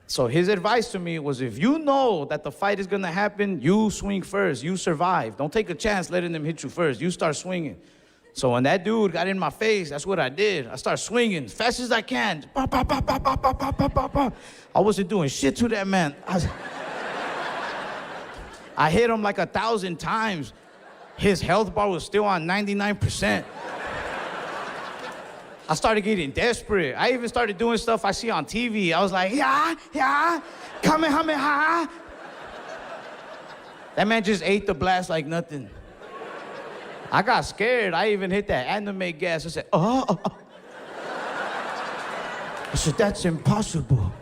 So his advice to me was, if you know that the fight is gonna happen, you swing first, you survive. Don't take a chance letting them hit you first. You start swinging. So when that dude got in my face, that's what I did. I started swinging as fast as I can. I wasn't doing shit to that man. I hit him like 1,000 times. His health bar was still on 99%. I started getting desperate. I even started doing stuff I see on TV. I was like, yeah, Kamehameha. That man just ate the blast like nothing. I got scared. I even hit that anime gas. I said, oh. I said, that's impossible.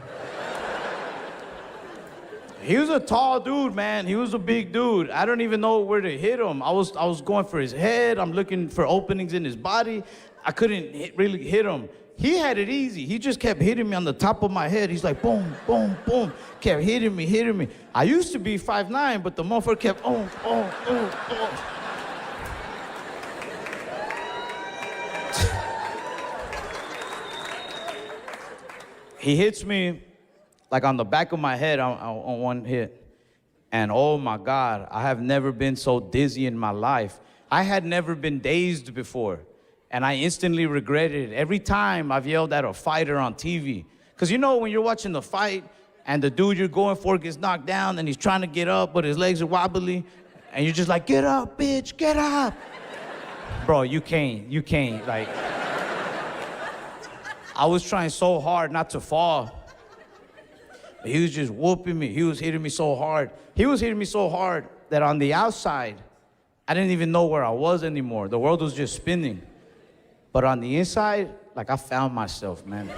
He was a tall dude, man. He was a big dude. I don't even know where to hit him. I was going for his head. I'm looking for openings in his body. I couldn't really hit him. He had it easy. He just kept hitting me on the top of my head. He's like, boom, boom, boom. Kept hitting me. I used to be 5'9", but the motherfucker kept, oh. He hits me like on the back of my head on one hit. And oh my God, I have never been so dizzy in my life. I had never been dazed before. And I instantly regretted it. Every time I've yelled at a fighter on TV. Because you know when you're watching the fight and the dude you're going for gets knocked down and he's trying to get up but his legs are wobbly and you're just like, get up, bitch, get up. Bro, you can't, like. I was trying so hard not to fall. But he was just whooping me. He was hitting me so hard. He was hitting me so hard that on the outside, I didn't even know where I was anymore. The world was just spinning. But on the inside, like I found myself, man.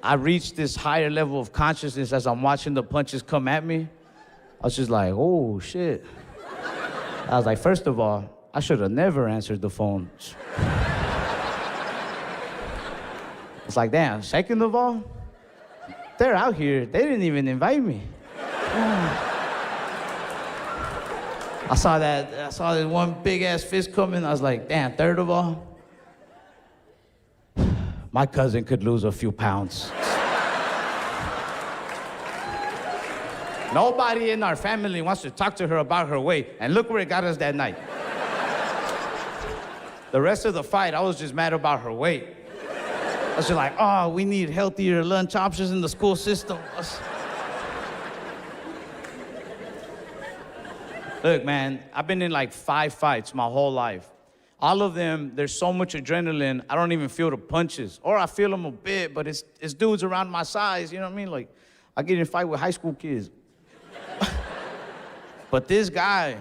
I reached this higher level of consciousness as I'm watching the punches come at me. I was just like, oh, shit. I was like, first of all, I should have never answered the phone. It's like, damn, second of all, they're out here. They didn't even invite me. I saw this one big ass fist coming. I was like, damn, third of all, my cousin could lose a few pounds. Nobody in our family wants to talk to her about her weight. And look where it got us that night. The rest of the fight, I was just mad about her weight. I was just like, oh, we need healthier lunch options in the school system. Look, man, I've been in like 5 fights my whole life. All of them, there's so much adrenaline, I don't even feel the punches. Or I feel them a bit, but it's dudes around my size, you know what I mean? Like, I get in a fight with high school kids. But this guy,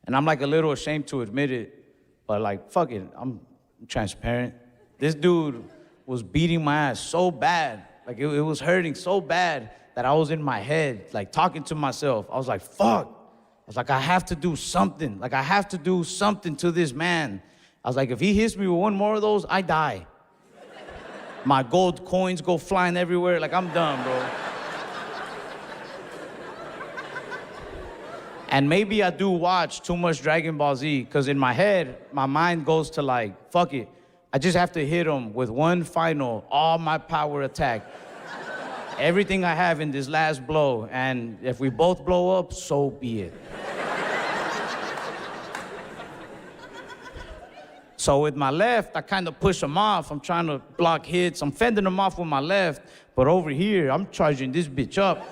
and I'm like a little ashamed to admit it, but like, fuck it, I'm transparent. This dude was beating my ass so bad, like it was hurting so bad that I was in my head, like talking to myself. I was like, fuck. I was like, I have to do something. Like, I have to do something to this man. I was like, if he hits me with one more of those, I die. My gold coins go flying everywhere. Like, I'm done, bro. And maybe I do watch too much Dragon Ball Z, because in my head, my mind goes to like, fuck it. I just have to hit him with one final, all my power attack. Everything I have in this last blow, and if we both blow up, so be it. So with my left, I kind of push him off. I'm trying to block hits. I'm fending him off with my left, but over here, I'm charging this bitch up.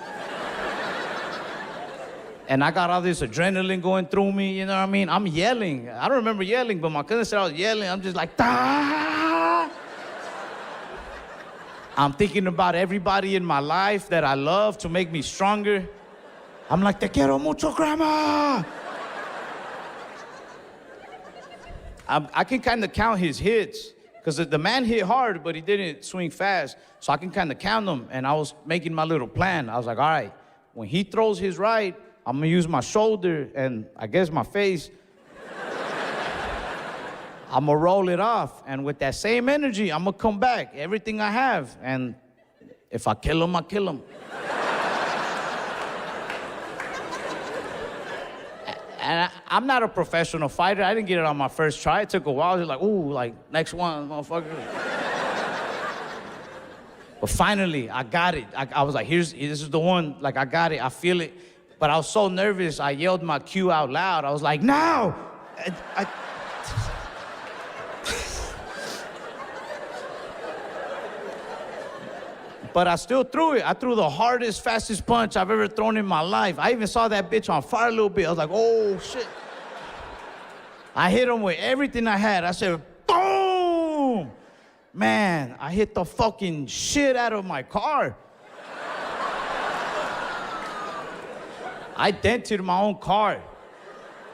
And I got all this adrenaline going through me, you know what I mean? I'm yelling. I don't remember yelling, but my cousin said I was yelling. I'm just like, "Dah!" I'm thinking about everybody in my life that I love to make me stronger. I'm like, te quiero mucho, grandma. I can kind of count his hits because the man hit hard, but he didn't swing fast. So I can kind of count them. And I was making my little plan. I was like, all right, when he throws his right, I'm going to use my shoulder and I guess my face. I'm going to roll it off. And with that same energy, I'm going to come back, everything I have. And if I kill him, I kill him. And I'm not a professional fighter. I didn't get it on my first try. It took a while. I was like, ooh, like, next one, motherfucker. But finally, I got it. I was like, this is the one. Like, I got it. I feel it. But I was so nervous, I yelled my cue out loud. I was like, now! But I still threw it. I threw the hardest, fastest punch I've ever thrown in my life. I even saw that bitch on fire a little bit. I was like, oh, shit. I hit him with everything I had. I said, boom! Man, I hit the fucking shit out of my car. I dented my own car.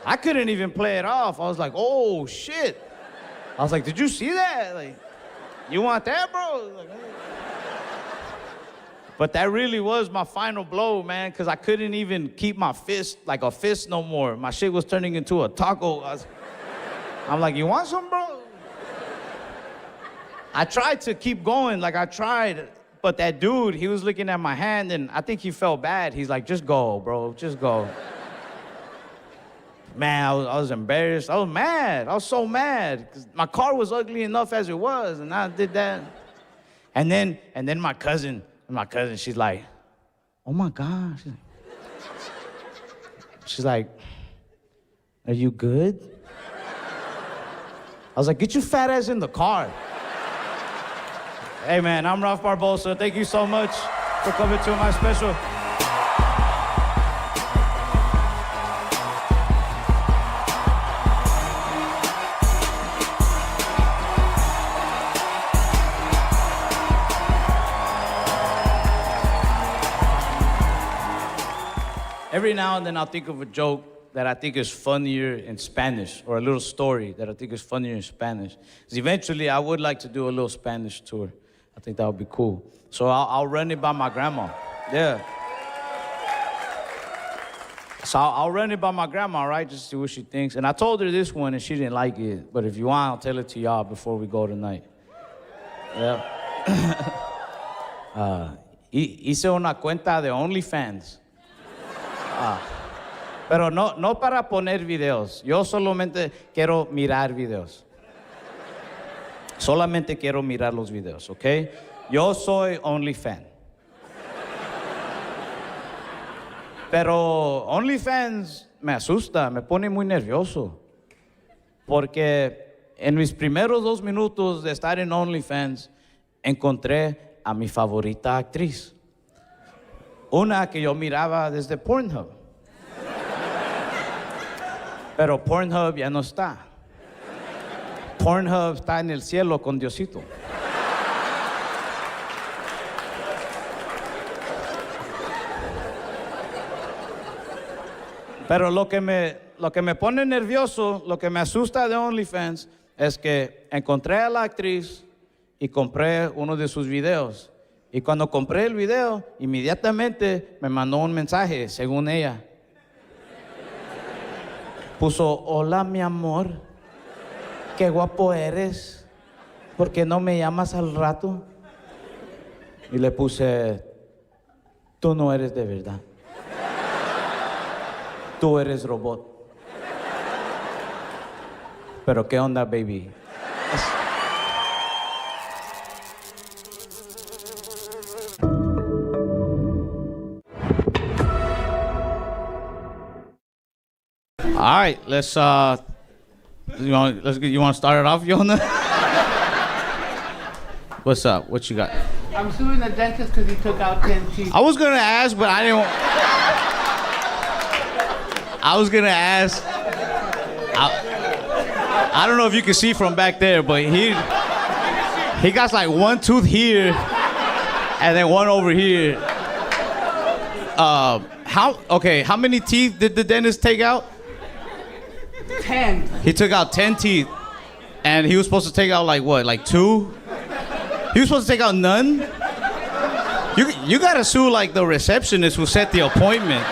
I couldn't even play it off. I was like, oh, shit. I was like, did you see that? Like, you want that, bro? Like, but that really was my final blow, man, because I couldn't even keep my fist like a fist no more. My shit was turning into a taco. I'm like, you want some, bro? I tried to keep going, like I tried, but that dude, he was looking at my hand, and I think he felt bad. He's like, just go, bro, just go. Man, I was embarrassed. I was mad. I was so mad, because my car was ugly enough as it was, and I did that. And then my cousin, she's like, oh my God. She's like, are you good? I was like, get your fat ass in the car. Hey man, I'm Ralph Barbosa. Thank you so much for coming to my special. Every now and then I'll think of a joke that I think is funnier in Spanish, or a little story that I think is funnier in Spanish. Because eventually I would like to do a little Spanish tour. I think that would be cool. So I'll run it by my grandma. Yeah. So I'll run it by my grandma, right? Just to see what she thinks. And I told her this one and she didn't like it. But if you want, I'll tell it to y'all before we go tonight. Yeah. Hice una cuenta de OnlyFans. Pero no para poner videos. Yo solamente quiero mirar videos. Solamente quiero mirar los videos, ¿ok? Yo soy OnlyFan. Pero OnlyFans me asusta, me pone muy nervioso. Porque en mis primeros 2 minutos de estar en OnlyFans, encontré a mi favorita actriz. Una que yo miraba desde Pornhub. Pero Pornhub ya no está. Pornhub está en el cielo con Diosito. Pero lo que me pone nervioso, lo que me asusta de OnlyFans, es que encontré a la actriz y compré uno de sus videos. Y cuando compré el video, inmediatamente me mandó un mensaje, según ella. Puso, hola mi amor, qué guapo eres, ¿por qué no me llamas al rato? Y le puse, tú no eres de verdad. Tú eres robot. Pero qué onda, baby. All right, let's you want to start it off, Yona? What's up? What you got? I'm suing the dentist because he took out 10 teeth. I was gonna ask, but I didn't. I was gonna ask. I don't know if you can see from back there, but he got like one tooth here, and then one over here. How many teeth did the dentist take out? 10. He took out 10 teeth. And he was supposed to take out like what, like 2? He was supposed to take out none? You gotta sue like the receptionist who set the appointment.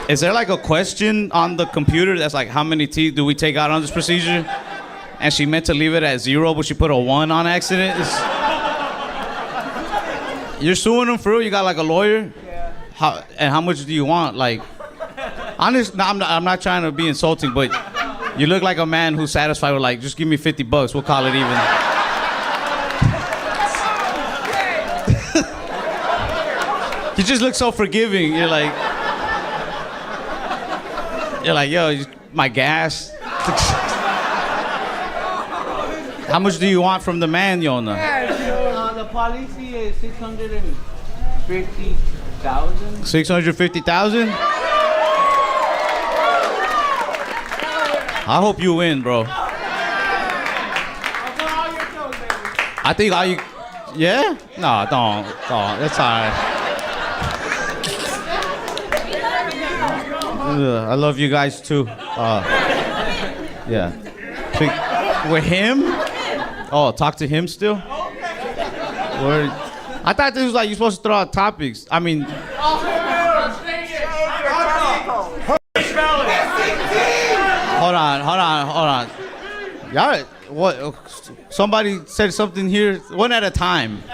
Is there like a question on the computer that's like, how many teeth do we take out on this procedure? And she meant to leave it at 0, but she put a 1 on accident? You're suing him for real? You got like a lawyer? Yeah. How much do you want? Like, honest, no, I'm not trying to be insulting, but you look like a man who's satisfied with like, just give me $50, we'll call it even. You just look so forgiving. You're like, yo, my gas. How much do you want from the man, Yona? The policy is 650,000. 650,000? I hope you win, bro. I think all you, yeah? No, don't. That's all right. I love you guys too. Yeah. With him? Oh, talk to him still? Word. I thought this was like you're supposed to throw out topics. I mean. Hold on. Y'all, what? Somebody said something here. One at a time.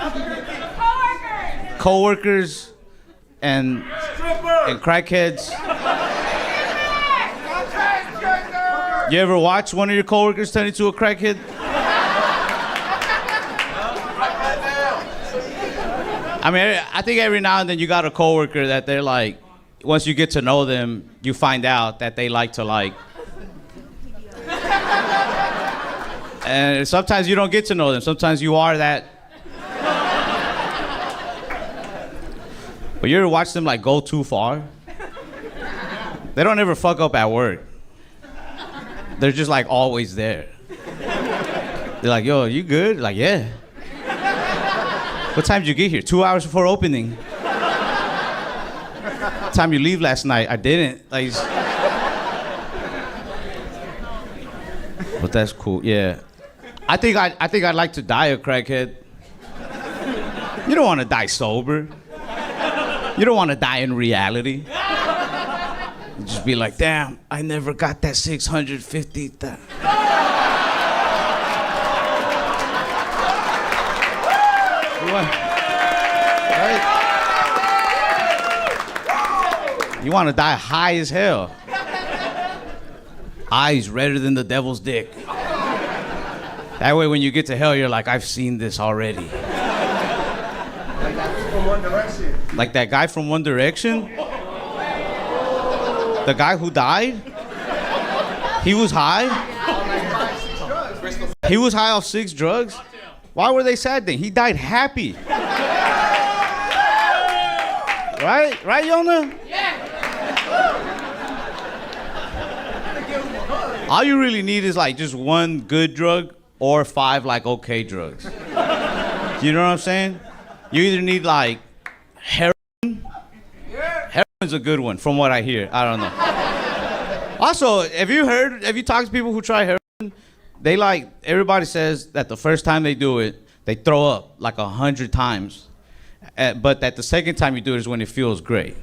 Co-workers and crackheads. You ever watch one of your coworkers turn into a crackhead? I mean, I think every now and then you got a coworker that they're like, once you get to know them, you find out that they like to like. And sometimes you don't get to know them. Sometimes you are that. But you ever watch them like go too far? They don't ever fuck up at work. They're just like always there. They're like, yo, you good? Like, yeah. What time did you get here? 2 hours before opening. What time you leave last night? I didn't. Like, but that's cool. Yeah. I think I'd like to die a crackhead. You don't want to die sober. You don't want to die in reality. You just be like, damn, I never got that 650. Right? You want to die high as hell. Eyes redder than the devil's dick. That way when you get to hell, you're like, I've seen this already. From One Direction. Like that guy from One Direction? The guy who died? He was high? He was high off 6 drugs? Why were they sad then? He died happy. Right? Right, Yona? Yeah. All you really need is like just 1 good drug or 5 like okay drugs. You know what I'm saying? You either need like heroin. Heroin's a good one from what I hear. I don't know. Also, have you talked to people who try heroin? They like, everybody says that the first time they do it, they throw up like 100 times. But that the second time you do it is when it feels great.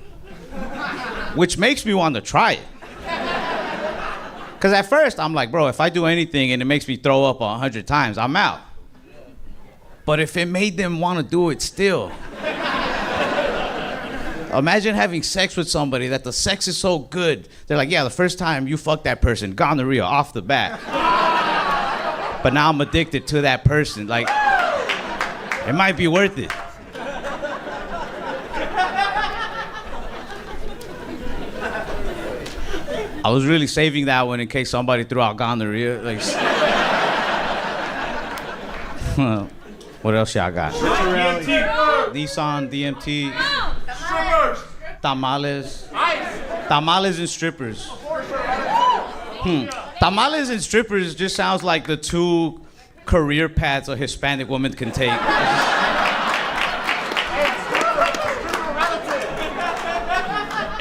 Which makes me want to try it. Because at first, I'm like, bro, if I do anything and it makes me throw up 100 times, I'm out. But if it made them want to do it still. Imagine having sex with somebody that the sex is so good. They're like, yeah, the first time you fucked that person, gonorrhea off the bat. But now I'm addicted to that person. Like, it might be worth it. I was really saving that one in case somebody threw out gonorrhea. Like, what else y'all got? Nissan, DMT, tamales. Tamales and strippers. Tamales and strippers just sounds like the 2 career paths a Hispanic woman can take.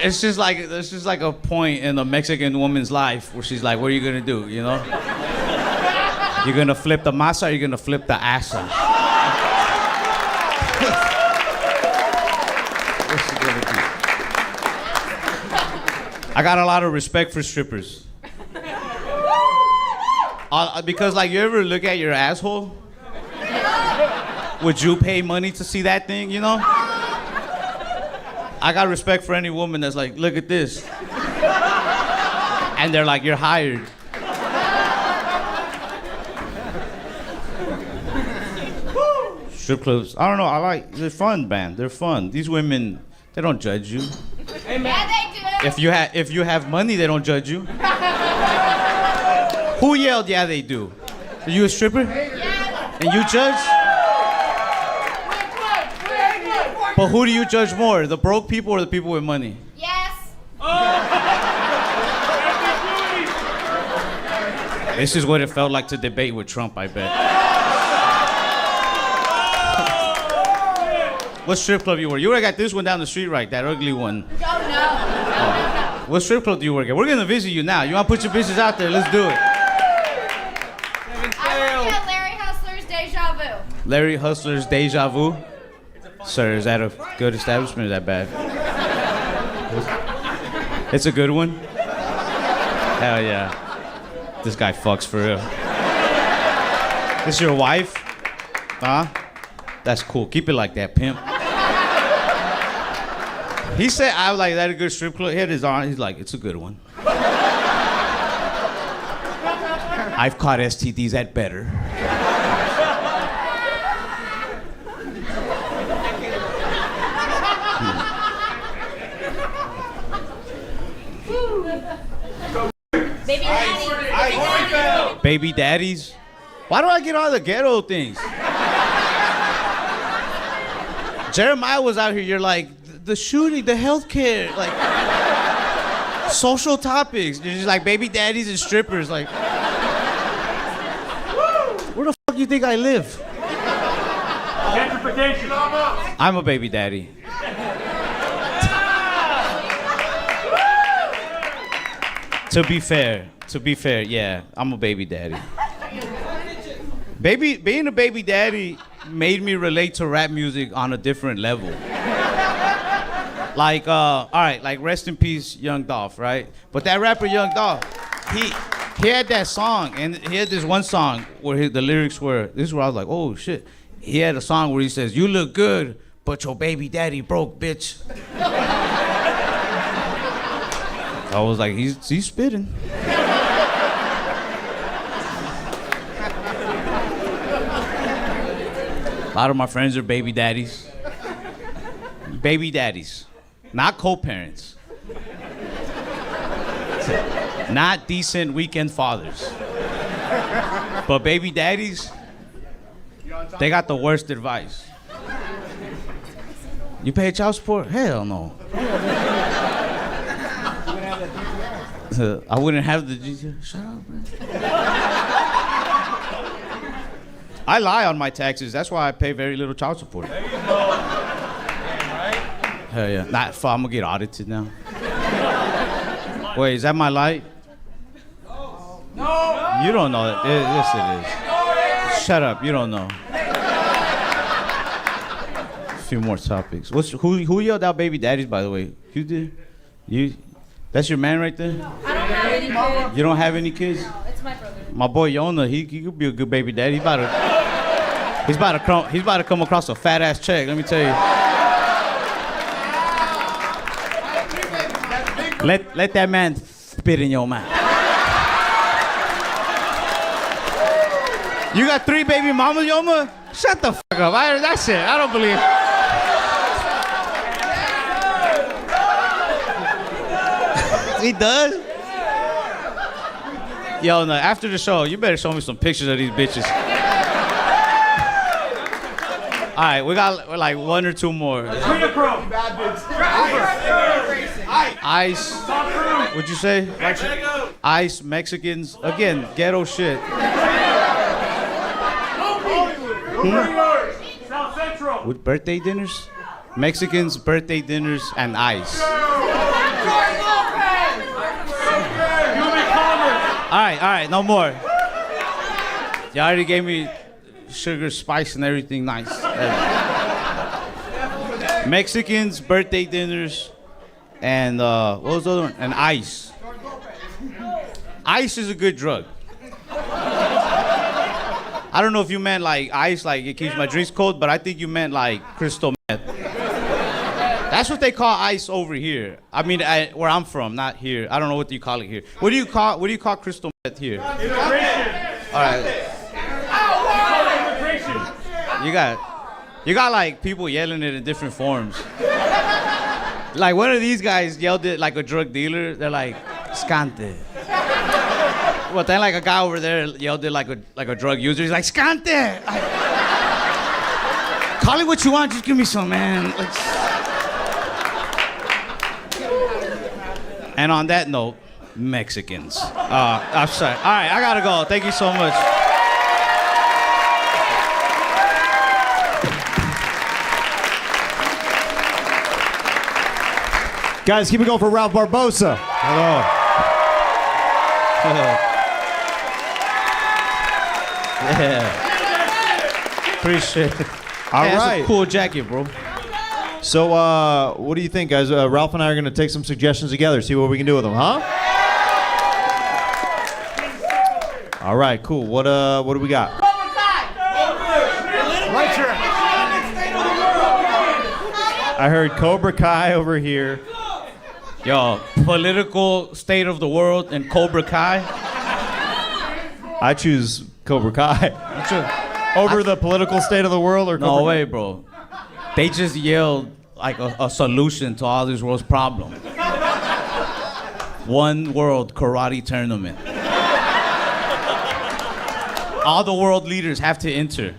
It's just like a point in a Mexican woman's life where she's like, what are you gonna do, you know? You're gonna flip the masa or you're gonna flip the asa? What's she gonna do? I got a lot of respect for strippers. Because like, you ever look at your asshole? Would you pay money to see that thing, you know? I got respect for any woman that's like, look at this. And they're like, you're hired. Strip clubs, I don't know, they're fun, man. They're fun. These women, they don't judge you. Amen. Yeah, they do. If you have money, they don't judge you. Who yelled, yeah, they do? Are you a stripper? Yeah. And you judge? But who do you judge more, the broke people or the people with money? Yes. This is what it felt like to debate with Trump, I bet. What strip club you work? You work at this one down the street, right? That ugly one. Oh, no. What strip club do you work at? We're gonna visit you now. You wanna put your business out there? Let's do it. I work at Larry Hustler's Deja Vu. Larry Hustler's Deja Vu? Sir, is that a good establishment or is that bad? It's a good one? Hell yeah. This guy fucks for real. This your wife? Huh? That's cool. Keep it like that, pimp. He said, I was like, that a good strip club? He had his arm. He's like, it's a good one. I've caught STDs at better. Baby daddy. Baby daddies? Why do I get all the ghetto things? Jeremiah was out here, you're like, the shooting, the healthcare, like, social topics. You're just like baby daddies and strippers, like. Where the fuck you think I live? Gentrification. I'm a baby daddy. To be fair, yeah, I'm a baby daddy. Being a baby daddy made me relate to rap music on a different level. Like, all right, like rest in peace, Young Dolph, right? But that rapper Young Dolph, he had that song, and he had this one song where the lyrics were, this is where I was like, oh shit. He had a song where he says, you look good, but your baby daddy broke, bitch. I was like, he's spitting. A lot of my friends are baby daddies. Baby daddies, not co-parents. Not decent weekend fathers. But baby daddies, they got the worst advice. You pay child support? Hell no. I wouldn't have the GTO. Shut up, man. I lie on my taxes. That's why I pay very little child support. There you go. Damn right. Hell yeah. I'm gonna get audited now. Wait, is that my light? No. You don't know that. Yes, it is. Shut up. You don't know. A few more topics. Who yelled out baby daddies, by the way? You did? You? That's your man right there? I don't have any kids. You don't have any kids? No, it's my brother. My boy Yona, he could be a good baby daddy. He's about to come across a fat ass check. Let me tell you. Let that man spit in your mouth. You got 3 baby mamas, Yoma? Shut the fuck up. That's it. I don't believe it. He does? Yo, no, after the show, you better show me some pictures of these bitches. All right, we're like 1 or 2 more. Ice. What'd you say? Ice, Mexicans. Again, ghetto shit. South Central. With birthday dinners? Mexicans, birthday dinners, and ice. right, no more. You already gave me sugar, spice, and everything nice. Mexicans, birthday dinners, and what was the other one? And ice. Ice is a good drug. I don't know if you meant like ice, like it keeps my drinks cold, but I think you meant like crystal meth. That's what they call ice over here. I mean, where I'm from, not here. I don't know what you call it here. What do you call crystal meth here? All right. You got like people yelling it in different forms. Like one of these guys yelled it like a drug dealer. They're like, "Scante." Well, then like a guy over there yelled it like a drug user. He's like, "Scante." Call it what you want. Just give me some, man. And on that note, Mexicans. I'm sorry. All right, I gotta go. Thank you so much. Guys, keep it going for Ralph Barbosa. Hello. Yeah. Appreciate it. All Hey, right. That's a cool jacket, bro. So, what do you think, guys? Ralph and I are going to take some suggestions together, see what we can do with them, huh? All right, cool. What do we got? Right here. I heard Cobra Kai over here. Yo, political state of the world and Cobra Kai. I choose Cobra Kai. Over the political state of the world or Cobra No Kai? way, bro. They just yelled like a solution to all this world's problem. One world karate tournament. All the world leaders have to enter.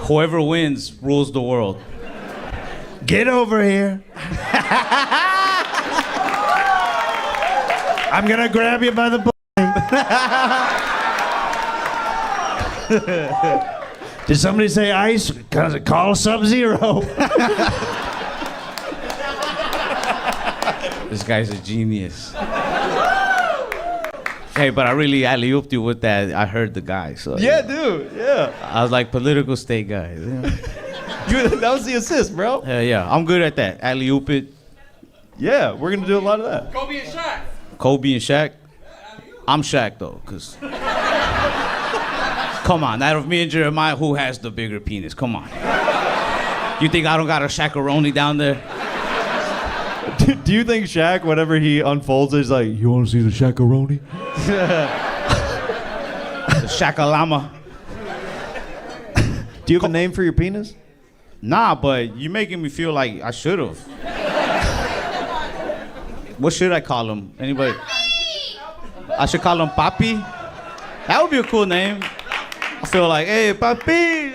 Whoever wins rules the world. Get over here. I'm gonna grab you by the butt. Did somebody say ice? Cause it call Sub-Zero. This guy's a genius. Hey, but I really alley-ooped you with that. I heard the guy, so Yeah, dude. Yeah. I was like political state guy. That was the assist, bro. Hell yeah, I'm good at that. Alley-oop it. Yeah, we're gonna do a lot of that. Kobe and Shaq. Kobe and Shaq. I'm Shaq though, cause come on, out of me and Jeremiah, who has the bigger penis? Come on. You think I don't got a Shaq-a-roni down there? Do you think Shaq, whenever he unfolds it, is like, you want to see the Shaq-a-roni? The Shaq-a-llama. Do you have a name for your penis? Nah, but you're making me feel like I should have. What should I call him? Anybody? I should call him Papi? That would be a cool name. I feel like, hey, Papi.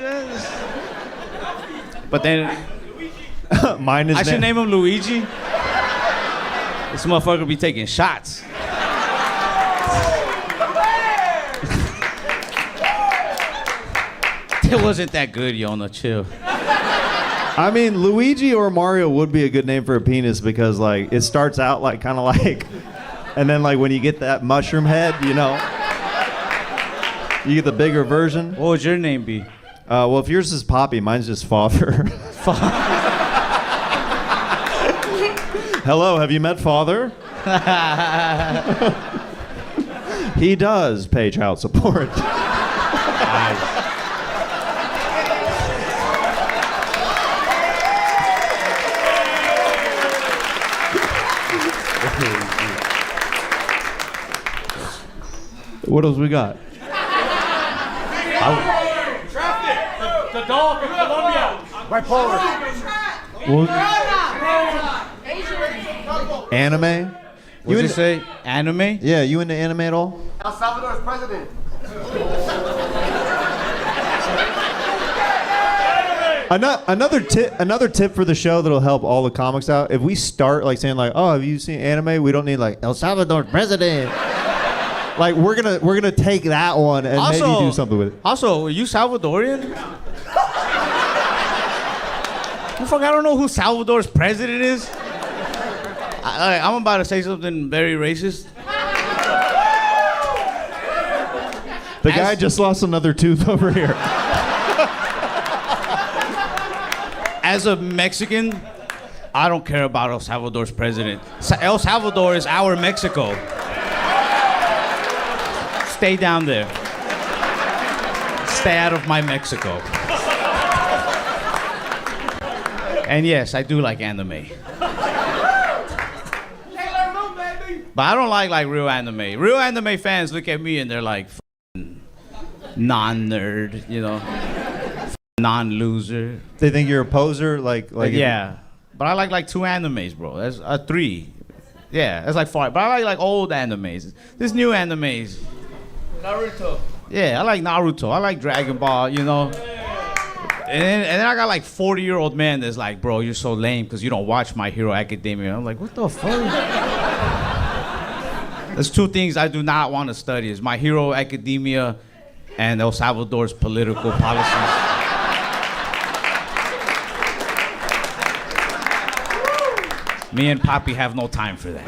But then Mine is I should name him Luigi. This motherfucker be taking shots. It wasn't that good, Yona. Chill. I mean, Luigi or Mario would be a good name for a penis because, like, it starts out like kind of like, and then like when you get that mushroom head, you know, you get the bigger version. What would your name be? Well, if yours is Poppy, mine's just Father. Hello, have you met Father? He does pay child support. What else we got? The dog from Colombia. Right forward. Anime? What did you into- say? Anime? Yeah, you into anime at all? El Salvador's president. Another tip for the show that'll help all the comics out. If we start like saying like, "Oh, have you seen anime?" We don't need like El Salvador's president. Like we're gonna take that one and maybe do something with it. Also, are you Salvadorian? Fuck, I don't know who Salvador's president is. I'm about to say something very racist. The guy just lost another tooth over here. As a Mexican, I don't care about El Salvador's president. El Salvador is our Mexico. Stay down there. Stay out of my Mexico. And yes, I do like anime. But I don't like real anime. Real anime fans look at me and they're like, non-nerd, you know, non-loser. They think you're a poser, like Yeah, but I like 2 animes, bro. That's 3. Yeah, that's like 5. But I like old animes. This new animes. Naruto. Yeah, I like Naruto. I like Dragon Ball, you know. And then I got like 40-year-old man that's like, bro, you're so lame because you don't watch My Hero Academia. I'm like, what the fuck? There's 2 things I do not want to study: is My Hero Academia and El Salvador's political policies. Me and Papi have no time for that.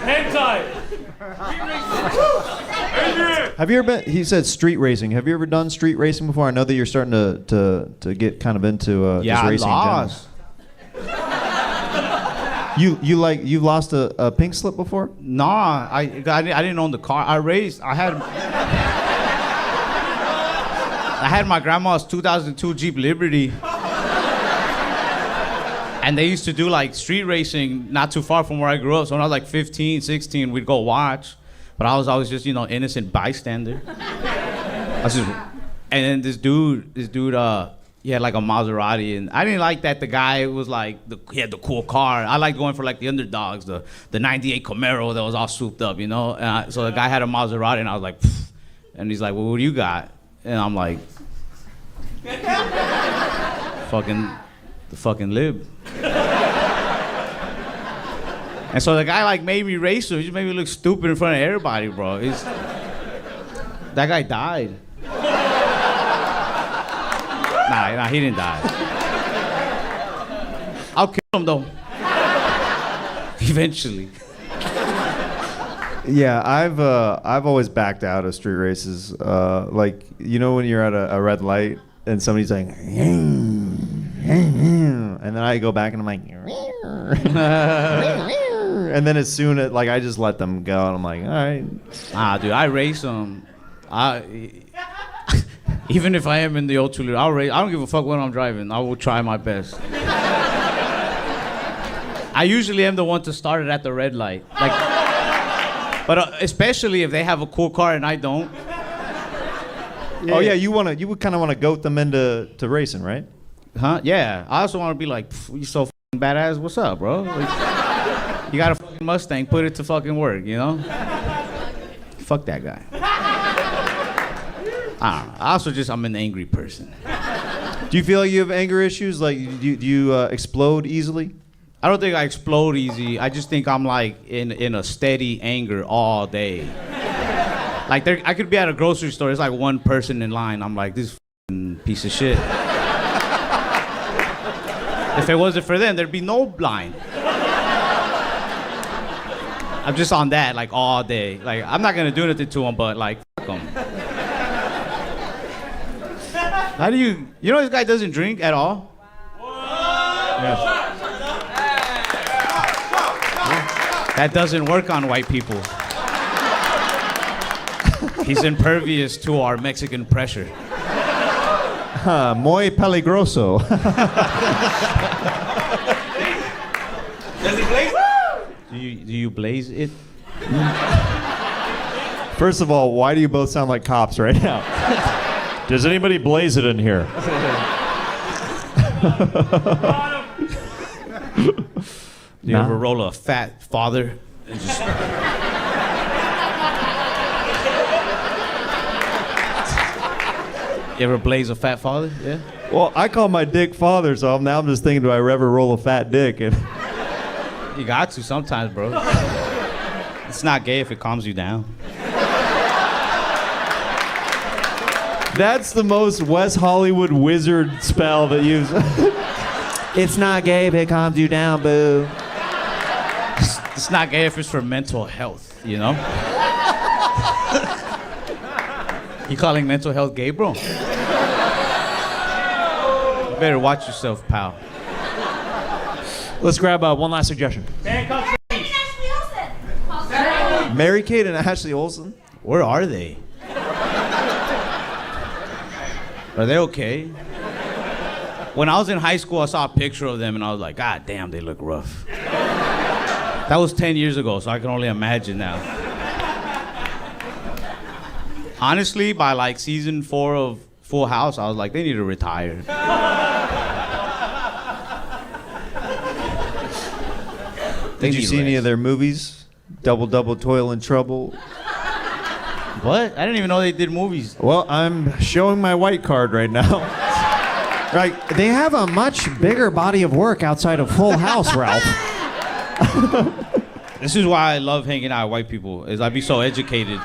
Hentai. Have you ever been? He said street racing. Have you ever done street racing before? I know that you're starting to get kind of into Yeah, just I racing. lost. You lost a pink slip before? Nah, I didn't own the car. I had my grandma's 2002 Jeep Liberty. And they used to do like street racing not too far from where I grew up. So when I was like 15, 16, we'd go watch. But I was always just, innocent bystander. And then this dude, he had like a Maserati, and I didn't like that the guy was like, he had the cool car. I liked going for like the underdogs, the 98 Camaro that was all souped up, so the guy had a Maserati, and I was like, pfft. And he's like, well, what do you got? And I'm like, the fucking lib. And so the guy like made me race him. He just made me look stupid in front of everybody, bro. That guy died. Nah, he didn't die. I'll kill him though. Eventually. Yeah, I've always backed out of street races. Like when you're at a red light and somebody's like, and then I go back and I'm like, and then as soon as I just let them go and I'm like, all right. Dude, I race them. Even if I am in the O2, I'll race. I don't give a fuck when I'm driving. I will try my best. I usually am the one to start it at the red light. But especially if they have a cool car and I don't. Oh yeah, you would kind of want to goat them into racing, right? Huh? Yeah. I also want to be like, you so fucking badass. What's up, bro? You got a fucking Mustang. Put it to fucking work, Fuck that guy. I don't know. I'm an angry person. Do you feel like you have anger issues? Like, do you explode easily? I don't think I explode easy. I just think I'm like in a steady anger all day. Like I could be at a grocery store. There's like one person in line. I'm like, this fucking piece of shit. If it wasn't for them, there'd be no line. I'm just on that like all day. Like I'm not gonna do anything to them, but like fuck them. How do you know this guy doesn't drink at all? Yes. That doesn't work on white people. He's impervious to our Mexican pressure. Muy peligroso. Does he blaze? Do you blaze it? First of all, why do you both sound like cops right now? Does anybody blaze it in here? Do you ever roll a fat father and just... You ever blaze a fat father? Yeah. Well, I call my dick father, so now I'm just thinking, do I ever roll a fat dick? And You got to sometimes, bro. It's not gay if it calms you down. that's the most West Hollywood wizard spell that you've. It's not gay if it calms you down, boo. It's not gay if it's for mental health, you know? You calling mental health gay, bro? You better watch yourself, pal. Let's grab one last suggestion. Handcuffs. Maybe Ashley Olsen. Mary-Kate and Ashley Olsen? Where are they? Are they okay? When I was in high school, I saw a picture of them and I was like, God damn, they look rough. That was 10 years ago, so I can only imagine now. Honestly, by like season 4 of Full House, I was like, they need to retire. Did you see any of their movies? Double Double Toil and Trouble? What? I didn't even know they did movies. Well, I'm showing my white card right now. Right, they have a much bigger body of work outside of Full House, Ralph. This is why I love hanging out with white people, is I be so educated.